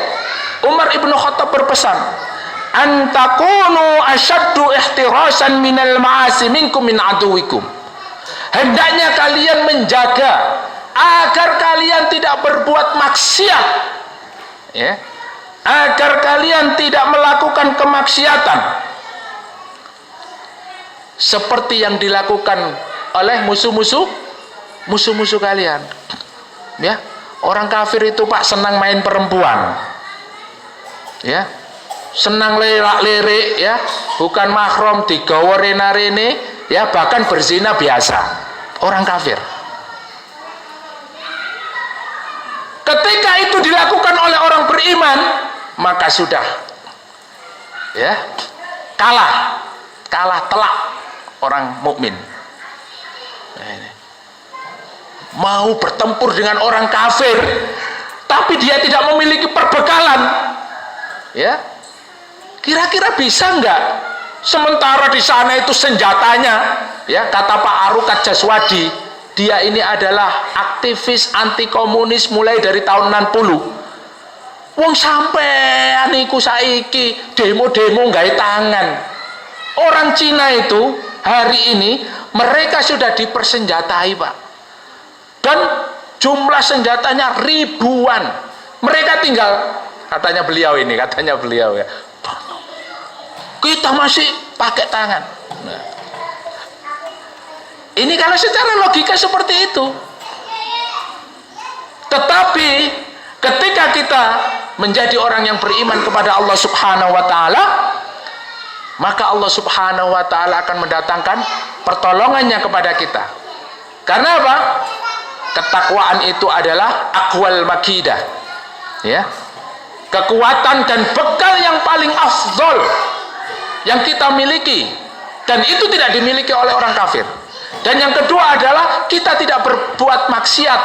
Umar ibnu Khattab berpesan, antakunu asyaddu ihtirasan minal ma'asi minkum min aduwikum. Hendaknya kalian menjaga agar kalian tidak berbuat maksiat, ya, agar kalian tidak melakukan kemaksiatan seperti yang dilakukan oleh musuh-musuh kalian. Ya, orang kafir itu Pak senang main perempuan, ya, senang lerak-lerik, ya, bukan mahram, digawa rena-rene, ya, bahkan berzina biasa. Orang kafir. Ketika itu dilakukan oleh orang beriman, maka sudah, ya, kalah telak orang mukmin. Mau bertempur dengan orang kafir, tapi dia tidak memiliki perbekalan, ya, kira-kira bisa nggak? Sementara di sana itu senjatanya, ya, kata Pak Arukat Jaswadi, dia ini adalah aktivis anti komunis mulai dari tahun 60. Wong sampean iku saiki demo-demo nggawe tangan. Orang Cina itu hari ini mereka sudah dipersenjatai, Pak. Dan jumlah senjatanya ribuan. Mereka tinggal, katanya beliau ya, kita masih pakai tangan. Nah, ini kalau secara logika seperti itu. Tetapi ketika kita menjadi orang yang beriman kepada Allah Subhanahu wa taala, maka Allah Subhanahu wa taala akan mendatangkan pertolongannya kepada kita. Karena apa? Ketakwaan itu adalah aqwal makidah. Ya. Kekuatan dan bekal yang paling afdol yang kita miliki, dan itu tidak dimiliki oleh orang kafir. Dan yang kedua adalah kita tidak berbuat maksiat,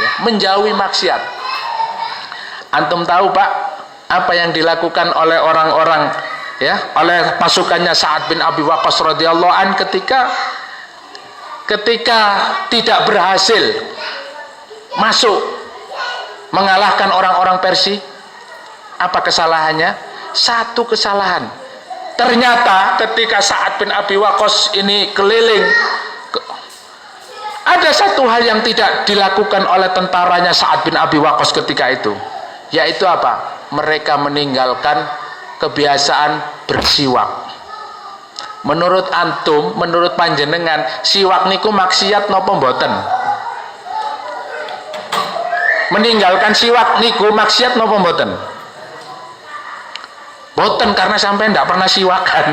ya, menjauhi maksiat. Antum tahu Pak apa yang dilakukan oleh orang-orang, ya, oleh pasukannya Sa'ad bin Abi Waqqas radhiyallahu an ketika tidak berhasil masuk mengalahkan orang-orang Persia? Apa kesalahannya? Satu kesalahan. Ternyata ketika Sa'ad bin Abi Waqqas ini keliling, ada satu hal yang tidak dilakukan oleh tentaranya Sa'ad bin Abi Waqqas ketika itu, yaitu apa? Mereka meninggalkan kebiasaan bersiwak. Menurut antum, menurut panjenengan, siwak niku maksiat napa mboten? Meninggalkan siwak niku maksiat napa mboten? Boten, karena sampai tidak pernah siwakan.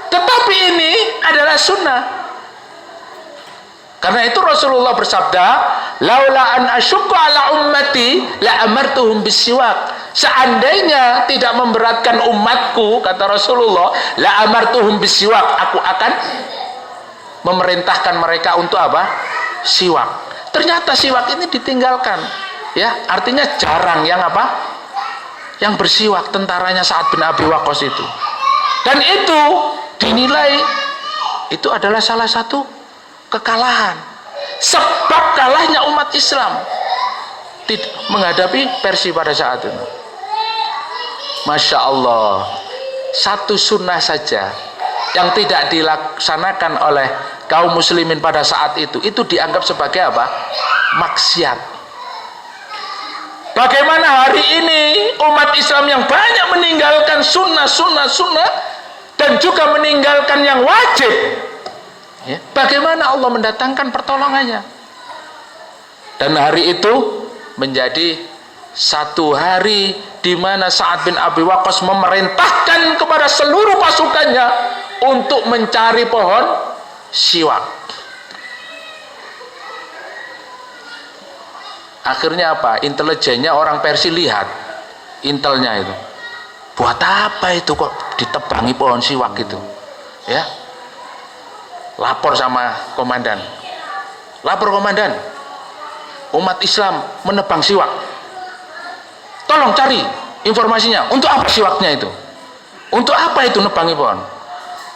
Tetapi ini adalah sunnah. Karena itu Rasulullah bersabda, laula an asyqa ala ummati la amartuhum bisiwak. Seandainya tidak memberatkan umatku, kata Rasulullah, la amartuhum bisiwak, aku akan memerintahkan mereka untuk apa? Siwak. Ternyata siwak ini ditinggalkan. Ya, artinya jarang yang apa? Yang bersiwak, tentaranya Sa'ad bin Abi Waqqas itu. Dan itu dinilai itu adalah salah satu kekalahan. Sebab kalahnya umat Islam menghadapi Persia pada saat itu. Masya Allah, satu sunnah saja yang tidak dilaksanakan oleh kaum muslimin pada saat itu dianggap sebagai apa? Maksiat. Bagaimana hari ini umat Islam yang banyak meninggalkan sunnah dan juga meninggalkan yang wajib, ya, bagaimana Allah mendatangkan pertolongannya? Dan hari itu menjadi satu hari di mana Sa'ad bin Abi Waqqas memerintahkan kepada seluruh pasukannya untuk mencari pohon siwak. Akhirnya apa? Intelijennya orang Persia lihat, intelnya itu, buat apa itu kok ditebangi pohon siwak gitu, ya? Lapor sama komandan, lapor komandan, umat Islam menebang siwak, tolong cari informasinya, untuk apa siwaknya itu, untuk apa itu nebangi pohon.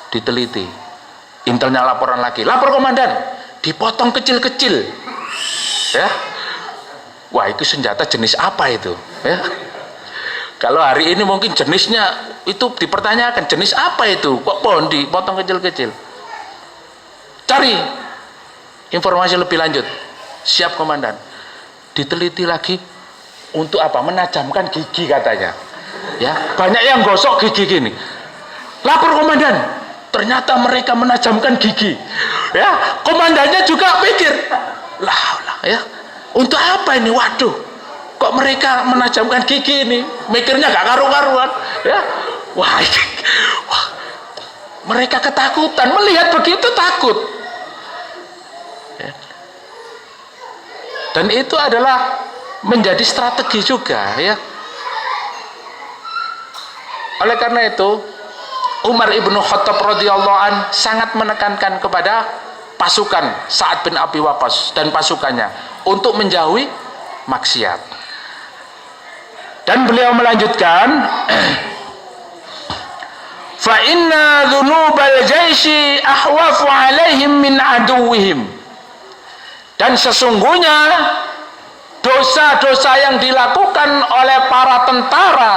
Diteliti, intelnya laporan lagi, lapor komandan, dipotong kecil-kecil, ya. Wah, itu senjata jenis apa itu, ya? Kalau hari ini mungkin jenisnya itu dipertanyakan, jenis apa itu, kok pohon dipotong kecil-kecil. Cari informasi lebih lanjut. Siap komandan. Diteliti lagi, untuk apa? Menajamkan gigi katanya, ya. Banyak yang gosok gigi gini. Lapor komandan, ternyata mereka menajamkan gigi, ya. Komandannya juga pikir, lah, ya, untuk apa ini? Waduh, kok mereka menajamkan gigi ini? Mikirnya gak karu-karuan, ya. Wah, mereka ketakutan, melihat begitu takut, ya. Dan itu adalah menjadi strategi juga, ya. Oleh karena itu Umar ibnu Khattab radhiyallahu an sangat menekankan kepada pasukan Sa'ad bin Abi Waqqas dan pasukannya untuk menjauhi maksiat. Dan beliau melanjutkan, fa inna dzunubal jaisi ahwafu alaihim min aduwwihim. Dan sesungguhnya dosa-dosa yang dilakukan oleh para tentara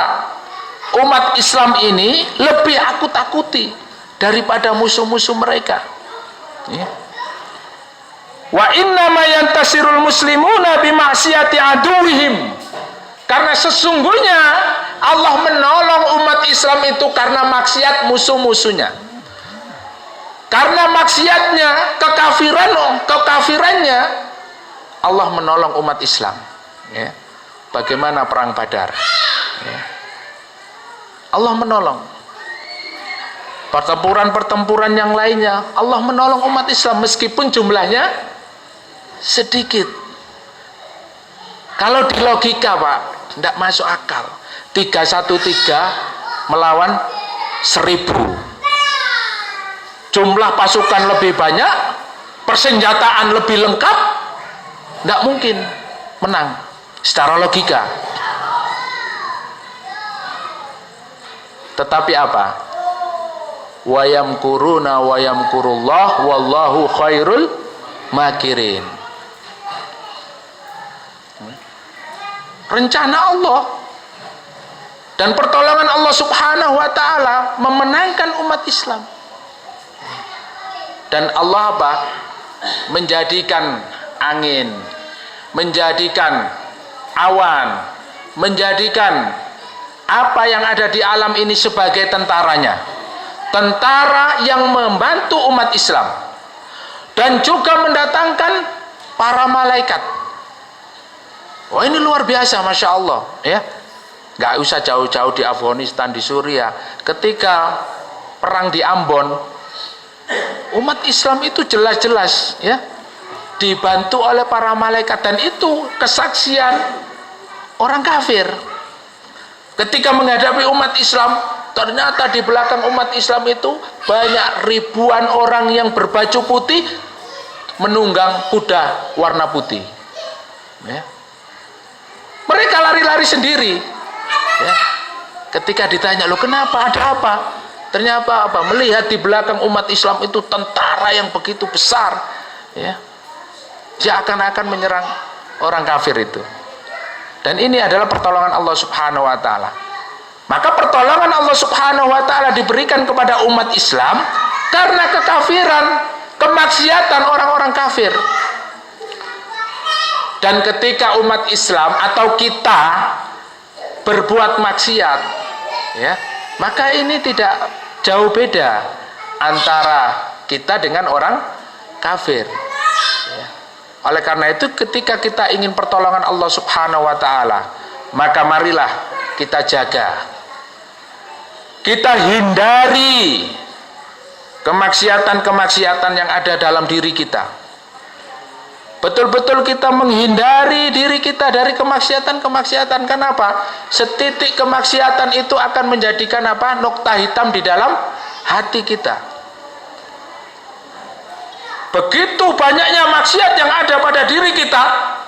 umat Islam ini lebih aku takuti daripada musuh-musuh mereka, ya. Wa inna ma yantasirul muslimuna bimaksiati aduwwihim. Karena sesungguhnya Allah menolong umat Islam itu karena maksiat musuh-musuhnya. Karena maksiatnya, kekafirannya, Allah menolong umat Islam, ya. Bagaimana perang Badar, ya. Allah menolong. Pertempuran-pertempuran yang lainnya Allah menolong umat Islam meskipun jumlahnya sedikit. Kalau di logika, Pak, tidak masuk akal. 313 melawan 1000. Jumlah pasukan lebih banyak, persenjataan lebih lengkap, tidak mungkin menang secara logika. Tetapi apa? Wa yamkuruna wa yamkurullah wallahu khairul makirin. Rencana Allah dan pertolongan Allah subhanahu wa ta'ala memenangkan umat Islam. Dan Allah apa? Menjadikan angin, menjadikan awan, menjadikan apa yang ada di alam ini sebagai tentaranya, tentara yang membantu umat Islam, dan juga mendatangkan para malaikat. Wah, ini luar biasa, Masya Allah, ya. Gak usah jauh-jauh di Afghanistan, di Suriah, ketika perang di Ambon, umat Islam itu jelas-jelas, ya, dibantu oleh para malaikat. Dan itu kesaksian orang kafir ketika menghadapi umat Islam. Ternyata di belakang umat Islam itu banyak ribuan orang yang berbaju putih menunggang kuda warna putih, ya. Mereka lari-lari sendiri. Ya. Ketika ditanya, loh kenapa, ada apa? Ternyata apa? Melihat di belakang umat Islam itu tentara yang begitu besar. Ya. Dia akan menyerang orang kafir itu. Dan ini adalah pertolongan Allah Subhanahu wa taala. Maka pertolongan Allah Subhanahu wa taala diberikan kepada umat Islam karena kekafiran, kemaksiatan orang-orang kafir. Dan ketika umat Islam atau kita berbuat maksiat, ya, maka ini tidak jauh beda antara kita dengan orang kafir. Ya. Oleh karena itu ketika kita ingin pertolongan Allah Subhanahu wa taala, maka marilah kita jaga, kita hindari kemaksiatan-kemaksiatan yang ada dalam diri kita. Betul-betul kita menghindari diri kita dari kemaksiatan-kemaksiatan. Kenapa? Setitik kemaksiatan itu akan menjadikan apa? Nokta hitam di dalam hati kita. Begitu banyaknya maksiat yang ada pada diri kita,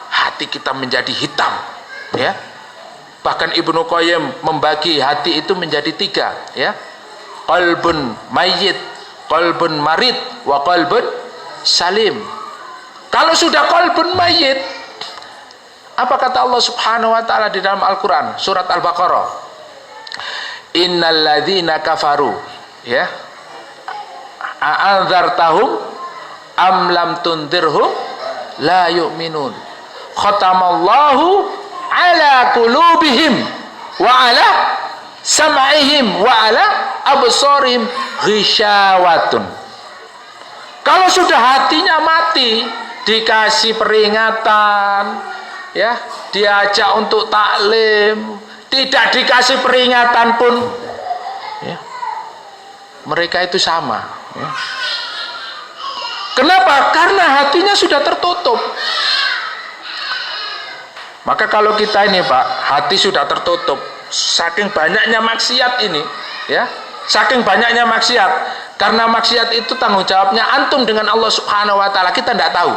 hati kita menjadi hitam. Ya. Bahkan Ibnu Qayyim membagi hati itu menjadi 3. Ya. Qalbun mayyit, qalbun marid, wa qalbun salim. Kalau sudah qalbun mayyit, apa kata Allah Subhanahu wa taala di dalam Al-Qur'an surat Al-Baqarah? Innal ladzina kafaru, ya. A'anzartahum am lam tundirhum la yu'minun. Khatamallahu ala qulubihim wa ala sam'ihim wa ala absarihim ghisyawatun. Kalau sudah hatinya mati, dikasih peringatan, ya, diajak untuk taklim, tidak dikasih peringatan pun, ya, mereka itu sama. Ya. Kenapa? Karena hatinya sudah tertutup. Maka kalau kita ini Pak, hati sudah tertutup, saking banyaknya maksiat ini, ya, saking banyaknya maksiat, karena maksiat itu tanggung jawabnya antum dengan Allah Subhanahu wa taala, kita tidak tahu.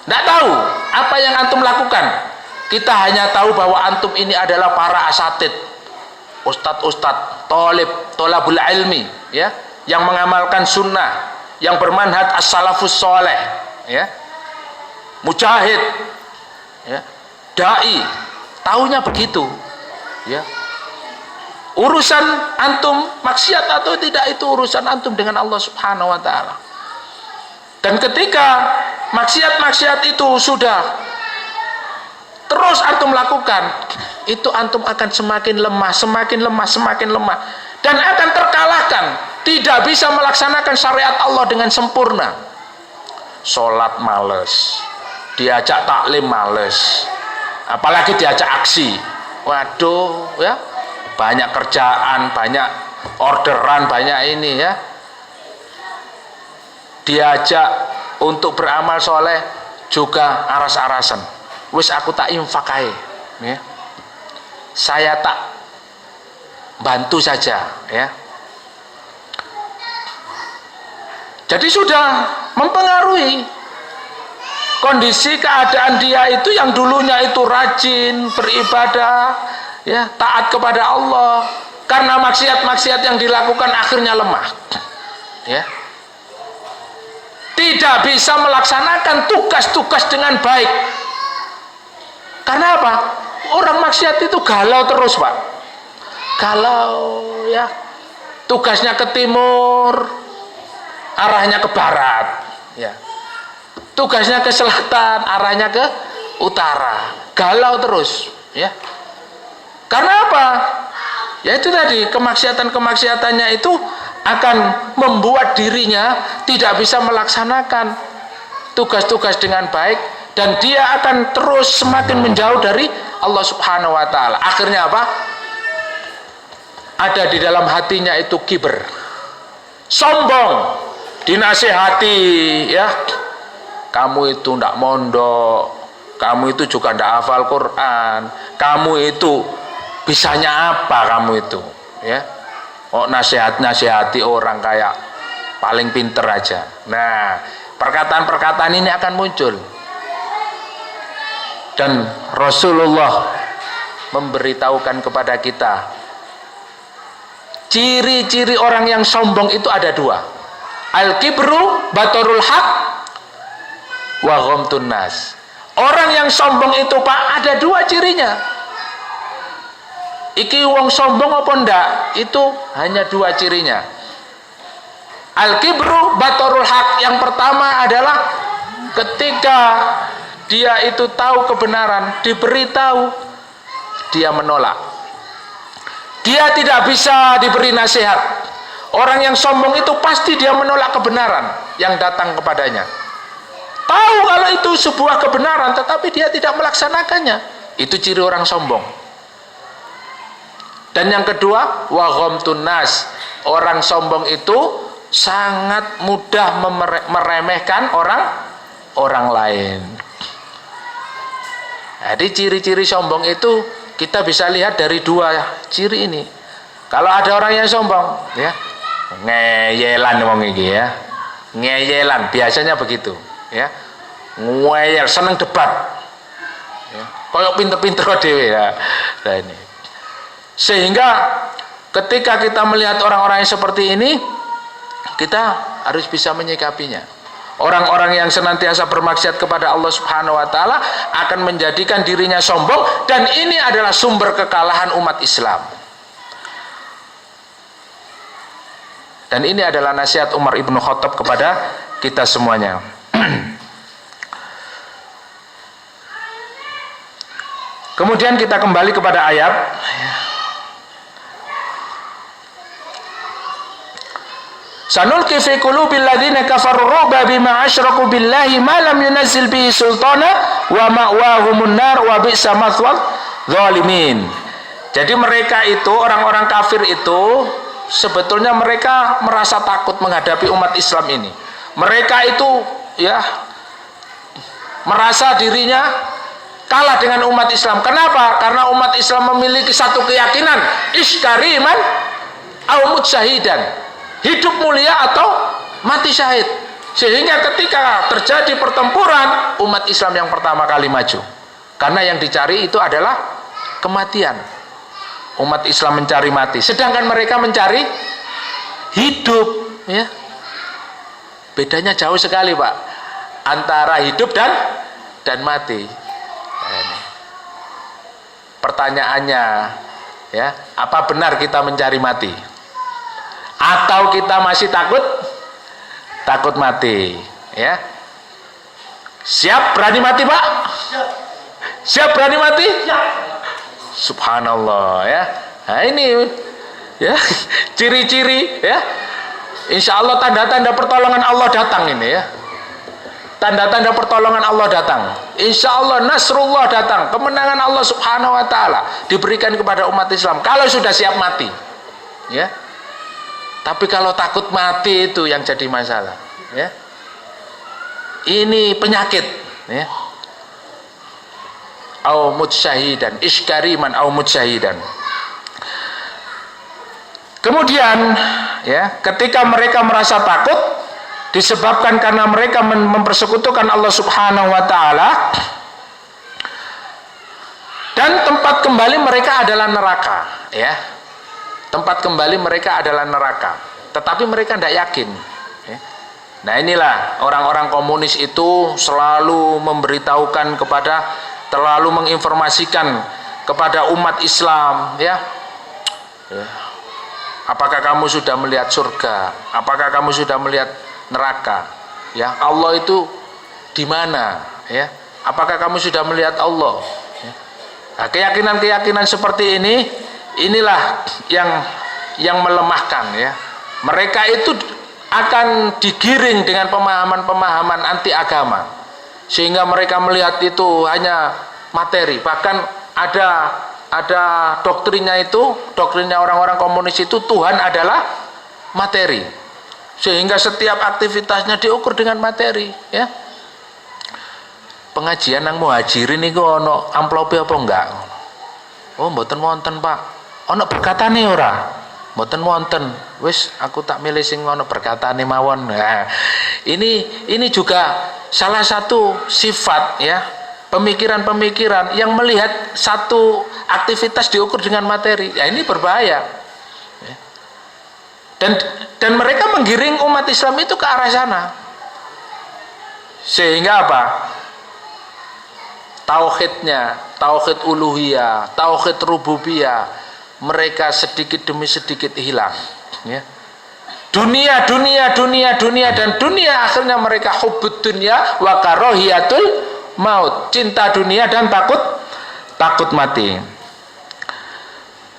Tidak tahu apa yang antum lakukan. Kita hanya tahu bahwa antum ini adalah para asatid, ustadz-ustadz, tolabul ilmi, ya, yang mengamalkan sunnah, yang bermanhaj as-salafus soleh, ya, mujahid, ya, dai, tahunya begitu, ya. Urusan antum maksiat atau tidak itu urusan antum dengan Allah Subhanahu wa taala. Dan ketika maksiat-maksiat itu sudah terus antum lakukan, itu antum akan semakin lemah, semakin lemah, semakin lemah, dan akan terkalahkan. Tidak bisa melaksanakan syariat Allah dengan sempurna. Sholat males, diajak taklim males, apalagi diajak aksi. Waduh, ya, banyak kerjaan, banyak orderan, banyak ini, ya. Diajak untuk beramal soleh juga aras-arasan. Wis aku tak infak ae, ya. Saya tak bantu saja, ya. Jadi sudah mempengaruhi kondisi keadaan dia itu yang dulunya itu rajin beribadah, ya, taat kepada Allah, karena maksiat-maksiat yang dilakukan akhirnya lemah, ya. Tidak bisa melaksanakan tugas-tugas dengan baik. Karena apa? Orang maksiat itu galau terus, Pak. Galau, ya. Tugasnya ke timur, arahnya ke barat, ya. Tugasnya ke selatan, arahnya ke utara. Galau terus, ya. Karena apa? Ya itu tadi, kemaksiatan-kemaksiatannya itu akan membuat dirinya tidak bisa melaksanakan tugas-tugas dengan baik, dan dia akan terus semakin menjauh dari Allah Subhanahu wa taala. Akhirnya apa? Ada di dalam hatinya itu kiber, sombong, dinasihati, ya, kamu itu ndak mondok, kamu itu juga ndak hafal Quran, kamu itu bisanya apa kamu itu, ya. Oh, nasihati orang kayak paling pinter aja. Nah, perkataan-perkataan ini akan muncul. Dan Rasulullah memberitahukan kepada kita ciri-ciri orang yang sombong itu ada dua. Al-kibru batorul haq wa ghamtun nas. Orang yang sombong itu Pak ada dua cirinya. Iki wong sombong apa ndak? Itu hanya dua cirinya. Al-kibru batorul haq. Yang pertama adalah ketika dia itu tahu kebenaran, diberitahu, dia menolak. Dia tidak bisa diberi nasihat. Orang yang sombong itu pasti dia menolak kebenaran yang datang kepadanya. Tahu kalau itu sebuah kebenaran, tetapi dia tidak melaksanakannya. Itu ciri orang sombong. Dan yang kedua, wa ghamtun nas. Orang sombong itu sangat mudah meremehkan orang lain. Jadi ciri-ciri sombong itu kita bisa lihat dari dua ciri ini. Kalau ada orang yang sombong, ya, ngeyelan wong iki ya. Ngeyelan biasanya begitu, ya. Ngeyel, seneng debat. Ya, koyo pinter-pinter dhewe ya. Nah ini. Sehingga ketika kita melihat orang-orang yang seperti ini, kita harus bisa menyikapinya. Orang-orang yang senantiasa bermaksiat kepada Allah Subhanahu wa taala akan menjadikan dirinya sombong, dan ini adalah sumber kekalahan umat Islam. Dan ini adalah nasihat Umar ibnu Khattab kepada kita semuanya. Kemudian kita kembali kepada ayat. Sanulqi fi qulubil ladzina kafaru ruba bima asyraku billahi ma lam yunazzil bihi sultana wa ma'wahumun nar wa bi'sa mathwal zalimin. Jadi mereka itu, orang-orang kafir itu, sebetulnya mereka merasa takut menghadapi umat Islam ini. Mereka itu ya merasa dirinya kalah dengan umat Islam. Kenapa? Karena umat Islam memiliki satu keyakinan, iskariman au mutsyahidan. Hidup mulia atau mati syahid. Sehingga ketika terjadi pertempuran, umat Islam yang pertama kali maju. Karena yang dicari itu adalah kematian. Umat Islam mencari mati, sedangkan mereka mencari hidup, ya. Bedanya jauh sekali, Pak, antara hidup dan mati. Ini. Pertanyaannya, ya, apa benar kita mencari mati? Atau kita masih takut mati, ya? Siap berani mati, Pak? Siap berani mati? Subhanallah, ya. Nah ini, ya, ciri-ciri, ya. Insya Allah tanda-tanda pertolongan Allah datang ini, ya. Tanda-tanda pertolongan Allah datang. Insya Allah nasrullah datang, kemenangan Allah Subhanahu wa taala diberikan kepada umat Islam kalau sudah siap mati, ya. Tapi kalau takut mati itu yang jadi masalah, ya. Ini penyakit, ya. Au mutsyahidan, iskariman au mutsyahidan. Kemudian, ya, ketika mereka merasa takut disebabkan karena mereka mempersekutukan Allah Subhanahu wa taala, dan tempat kembali mereka adalah neraka, ya. Tempat kembali mereka adalah neraka, tetapi mereka tidak yakin, ya. Nah inilah orang-orang komunis itu selalu memberitahukan terlalu menginformasikan kepada umat Islam, ya. Apakah kamu sudah melihat surga? Apakah kamu sudah melihat neraka? Ya, Allah itu di mana? Ya, apakah kamu sudah melihat Allah? Ya. Nah, keyakinan-keyakinan seperti ini, inilah yang melemahkan, ya. Mereka itu akan digiring dengan pemahaman-pemahaman anti agama, sehingga mereka melihat itu hanya materi. Bahkan ada doktrinnya orang-orang komunis itu Tuhan adalah materi, sehingga setiap aktivitasnya diukur dengan materi, ya. Pengajian nang muhajirin niku ono amplope apa enggak? Oh mboten wonten, Pak. Ono berkatane ora? Mboten wonten. Wis aku tak milih sing ono berkatane mawon. Nah, ini juga salah satu sifat, ya, pemikiran-pemikiran yang melihat satu aktivitas diukur dengan materi. Ya, ini berbahaya. Ya. Dan mereka menggiring umat Islam itu ke arah sana. Sehingga apa? Tauhidnya, tauhid uluhiyah, tauhid rububiyah, mereka sedikit demi sedikit hilang. Ya. Dunia dan dunia, akhirnya mereka hubbud dunya wa karahiyatul maut, cinta dunia dan takut mati.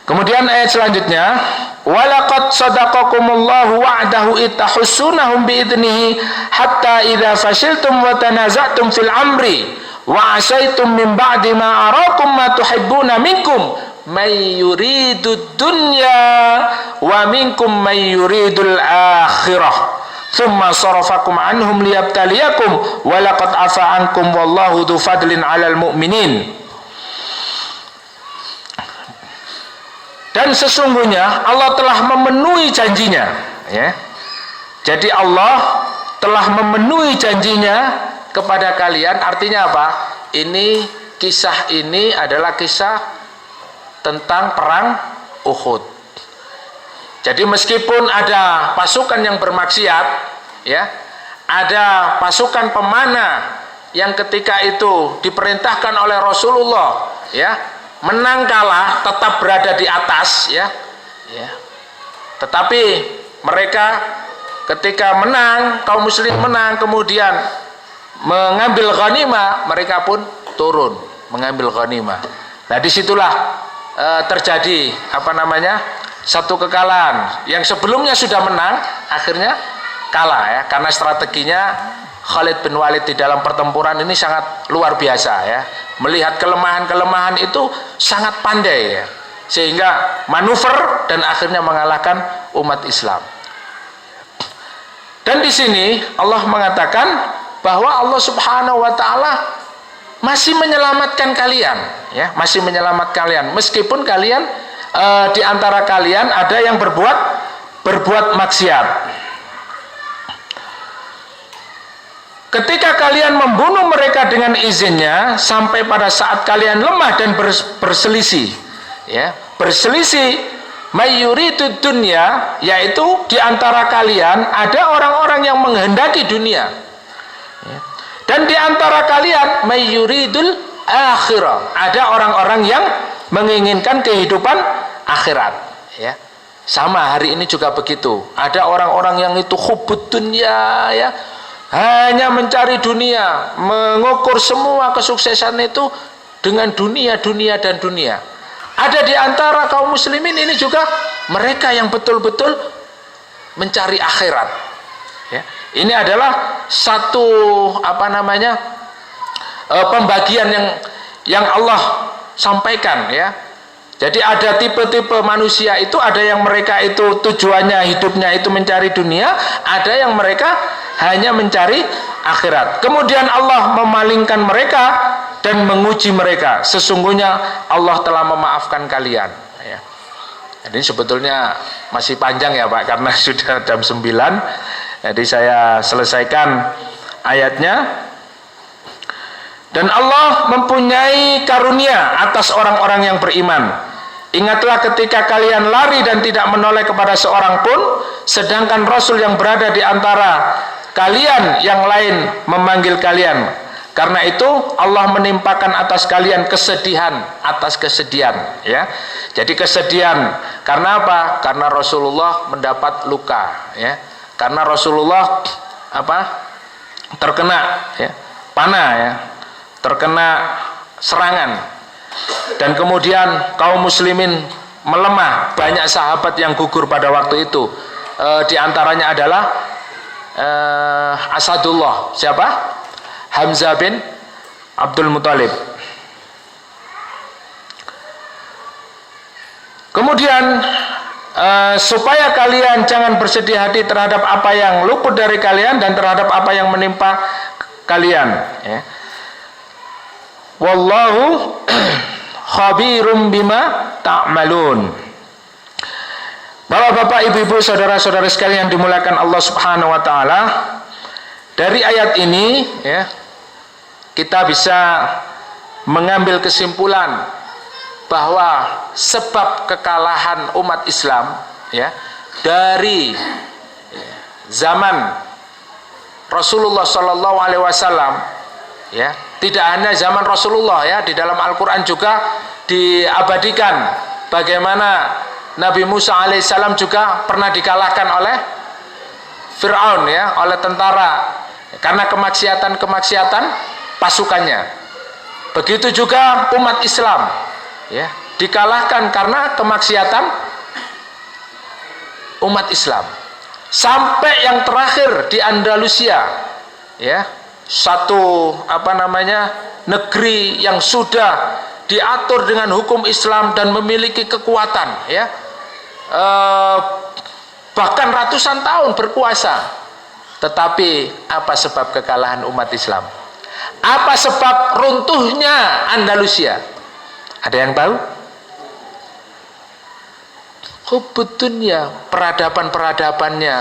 Kemudian ayat selanjutnya, walaqad sadaqakumullahu wa'dahu itahussunahum biidnihi hatta idza fashiltum wa tanaza'tum fil amri wa asaitum min ba'di ma arakum ma tuhibbuna minkum may yuridud dunya wa minkum may yuridul akhirah thumma sarafakum anhum liyabtaliyakum wa laqad afa ankum wallahu dzu fadlin 'alal mu'minin. Dan sesungguhnya Allah telah memenuhi janjinya, ya. Jadi Allah telah memenuhi janjinya kepada kalian. Artinya apa? Kisah ini adalah kisah tentang perang Uhud. Jadi meskipun ada pasukan yang bermaksiat, ya, ada pasukan pemanah yang ketika itu diperintahkan oleh Rasulullah, ya, menang kalah tetap berada di atas, ya. Tetapi mereka ketika menang, kaum muslim menang, kemudian mengambil ghanimah, mereka pun turun mengambil ghanimah. Nah, disitulah terjadi satu kekalahan yang sebelumnya sudah menang akhirnya kalah, ya, karena strateginya Khalid bin Walid di dalam pertempuran ini sangat luar biasa, ya. Melihat kelemahan-kelemahan itu sangat pandai, ya, sehingga manuver dan akhirnya mengalahkan umat Islam. Dan di sini Allah mengatakan bahwa Allah Subhanahu wa taala masih menyelamatkan kalian, ya, masih menyelamatkan kalian meskipun kalian di antara kalian ada yang berbuat maksiat. Ketika kalian membunuh mereka dengan izinnya sampai pada saat kalian lemah dan berselisih, ya, berselisih mayuritud dunya, yaitu di antara kalian ada orang-orang yang menghendaki dunia, ya. Dan di antara kalian mayuridul akhirah, ada orang-orang yang menginginkan kehidupan akhirat, ya. Sama hari ini juga begitu. Ada orang-orang yang itu hubbud dunya, ya, hanya mencari dunia, mengukur semua kesuksesan itu dengan dunia. Ada di antara kaum muslimin ini juga mereka yang betul-betul mencari akhirat, ya. Ini adalah satu pembagian yang Allah sampaikan, ya. Jadi ada tipe-tipe manusia itu, ada yang mereka itu tujuannya hidupnya itu mencari dunia, ada yang mereka hanya mencari akhirat. Kemudian Allah memalingkan mereka dan menguji mereka. Sesungguhnya Allah telah memaafkan kalian, ya. Jadi sebetulnya masih panjang, ya Pak, karena sudah jam 9. Jadi saya selesaikan ayatnya. Dan Allah mempunyai karunia atas orang-orang yang beriman. Ingatlah ketika kalian lari dan tidak menoleh kepada seorang pun, sedangkan Rasul yang berada di antara kalian yang lain memanggil kalian. Karena itu Allah menimpakan atas kalian kesedihan atas kesedihan, ya. Jadi kesedihan karena apa? Karena Rasulullah mendapat luka, ya. Karena Rasulullah terkena, ya, panah, ya, terkena serangan, dan kemudian kaum muslimin melemah. Banyak sahabat yang gugur pada waktu itu. Di antaranya adalah Asadullah, siapa? Hamzah bin Abdul Muthalib. Kemudian supaya kalian jangan bersedih hati terhadap apa yang luput dari kalian dan terhadap apa yang menimpa kalian, ya. Wallahu khabirum bima ta'malun. Bapak-bapak, ibu-ibu, saudara-saudara sekalian yang dimuliakan Allah Subhanahu wa taala, dari ayat ini, ya, kita bisa mengambil kesimpulan bahwa sebab kekalahan umat Islam ya dari zaman Rasulullah Shallallahu Alaihi Wasallam ya, tidak hanya zaman Rasulullah ya, di dalam Al-Quran juga diabadikan bagaimana Nabi Musa alaihissalam juga pernah dikalahkan oleh Fir'aun ya, oleh tentara karena kemaksiatan pasukannya. Begitu juga umat Islam ya, dikalahkan karena kemaksiatan umat Islam. Sampai yang terakhir di Andalusia ya, satu negeri yang sudah diatur dengan hukum Islam dan memiliki kekuatan ya, bahkan ratusan tahun berkuasa. Tetapi apa sebab kekalahan umat Islam? Apa sebab runtuhnya Andalusia? Ada yang tahu? Hubbud dunya, peradaban-peradabannya.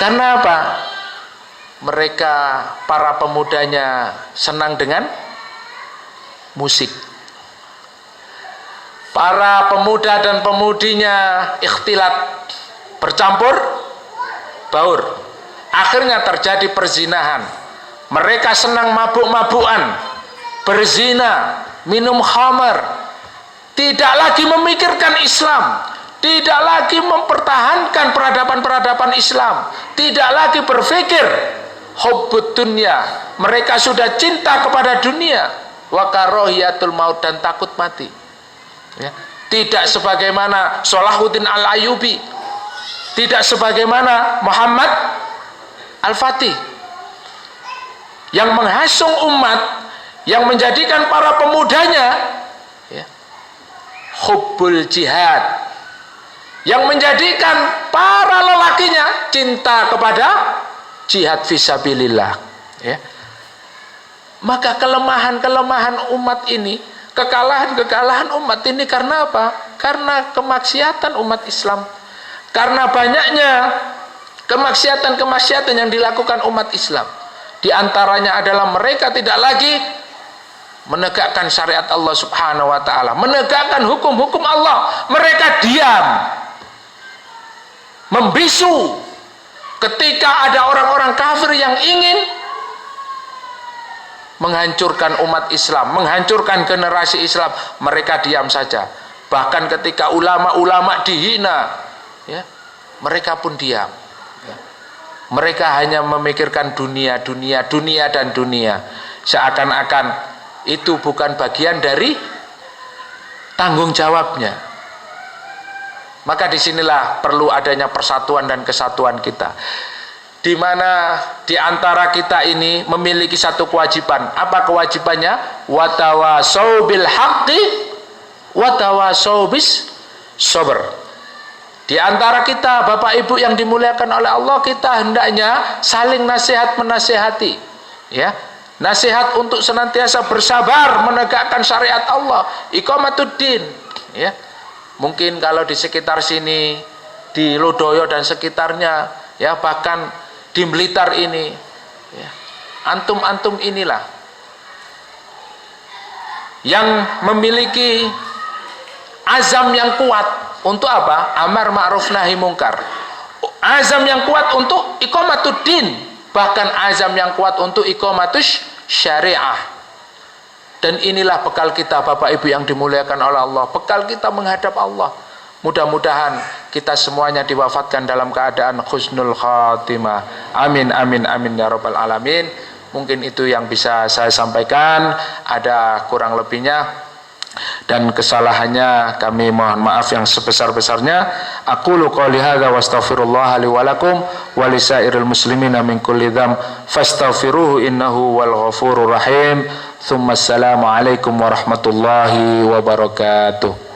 Karena apa? Mereka, para pemudanya senang dengan musik. Para pemuda dan pemudinya ikhtilat, bercampur baur. Akhirnya terjadi perzinahan. Mereka senang mabuk-mabukan, berzina, minum khamar. Tidak lagi memikirkan Islam, tidak lagi mempertahankan peradaban-peradaban Islam, tidak lagi berpikir hubbud dunya. Mereka sudah cinta kepada dunia, wa karahiyatul maut, dan takut mati ya. Tidak sebagaimana Salahuddin Al-Ayyubi, tidak sebagaimana Muhammad Al-Fatih yang menghasung umat, yang menjadikan para pemudanya ya, hubbul jihad, yang menjadikan para lelakinya cinta kepada jihad fisabilillah ya. Maka kelemahan-kelemahan umat ini, kekalahan-kekalahan umat ini karena apa? Karena kemaksiatan umat Islam, karena banyaknya kemaksiatan-kemaksiatan yang dilakukan umat Islam. Di antaranya adalah mereka tidak lagi menegakkan syariat Allah Subhanahu wa taala, menegakkan hukum-hukum Allah. Mereka diam, membisu ketika ada orang-orang kafir yang ingin menghancurkan umat Islam, menghancurkan generasi Islam. Mereka diam saja. Bahkan ketika ulama-ulama dihina ya, mereka pun diam. Mereka hanya memikirkan dunia, dan dunia. Seakan-akan itu bukan bagian dari tanggung jawabnya. Maka disinilah perlu adanya persatuan dan kesatuan kita, di mana di antara kita ini memiliki satu kewajiban. Apa kewajibannya? Watawasau bil haqqi watawasau bis sabr. Di antara kita, Bapak Ibu yang dimuliakan oleh Allah, kita hendaknya saling nasihat menasihati ya. Nasihat untuk senantiasa bersabar menegakkan syariat Allah, iqamatuddin ya. Mungkin kalau di sekitar sini, di Lodaya dan sekitarnya ya, bahkan di Blitar ini ya, antum-antum inilah yang memiliki azam yang kuat untuk apa? Amar ma'ruf nahi mungkar. Azam yang kuat untuk iqamatuddin, bahkan azam yang kuat untuk iqamatus syariah. Dan inilah bekal kita, Bapak Ibu yang dimuliakan oleh Allah, bekal kita menghadap Allah. Mudah-mudahan kita semuanya diwafatkan dalam keadaan husnul khatimah. Amin amin amin ya rabbal alamin. Mungkin itu yang bisa saya sampaikan. Ada kurang lebihnya dan kesalahannya kami mohon maaf yang sebesar-besarnya. Aqulu qouli hadza wa astaghfirullah li wa lakum wa lisairil muslimina min kulli dzam fastaghfiruhu innahu wal ghafurur rahim. Tsumma assalamu alaikum warahmatullahi wabarakatuh.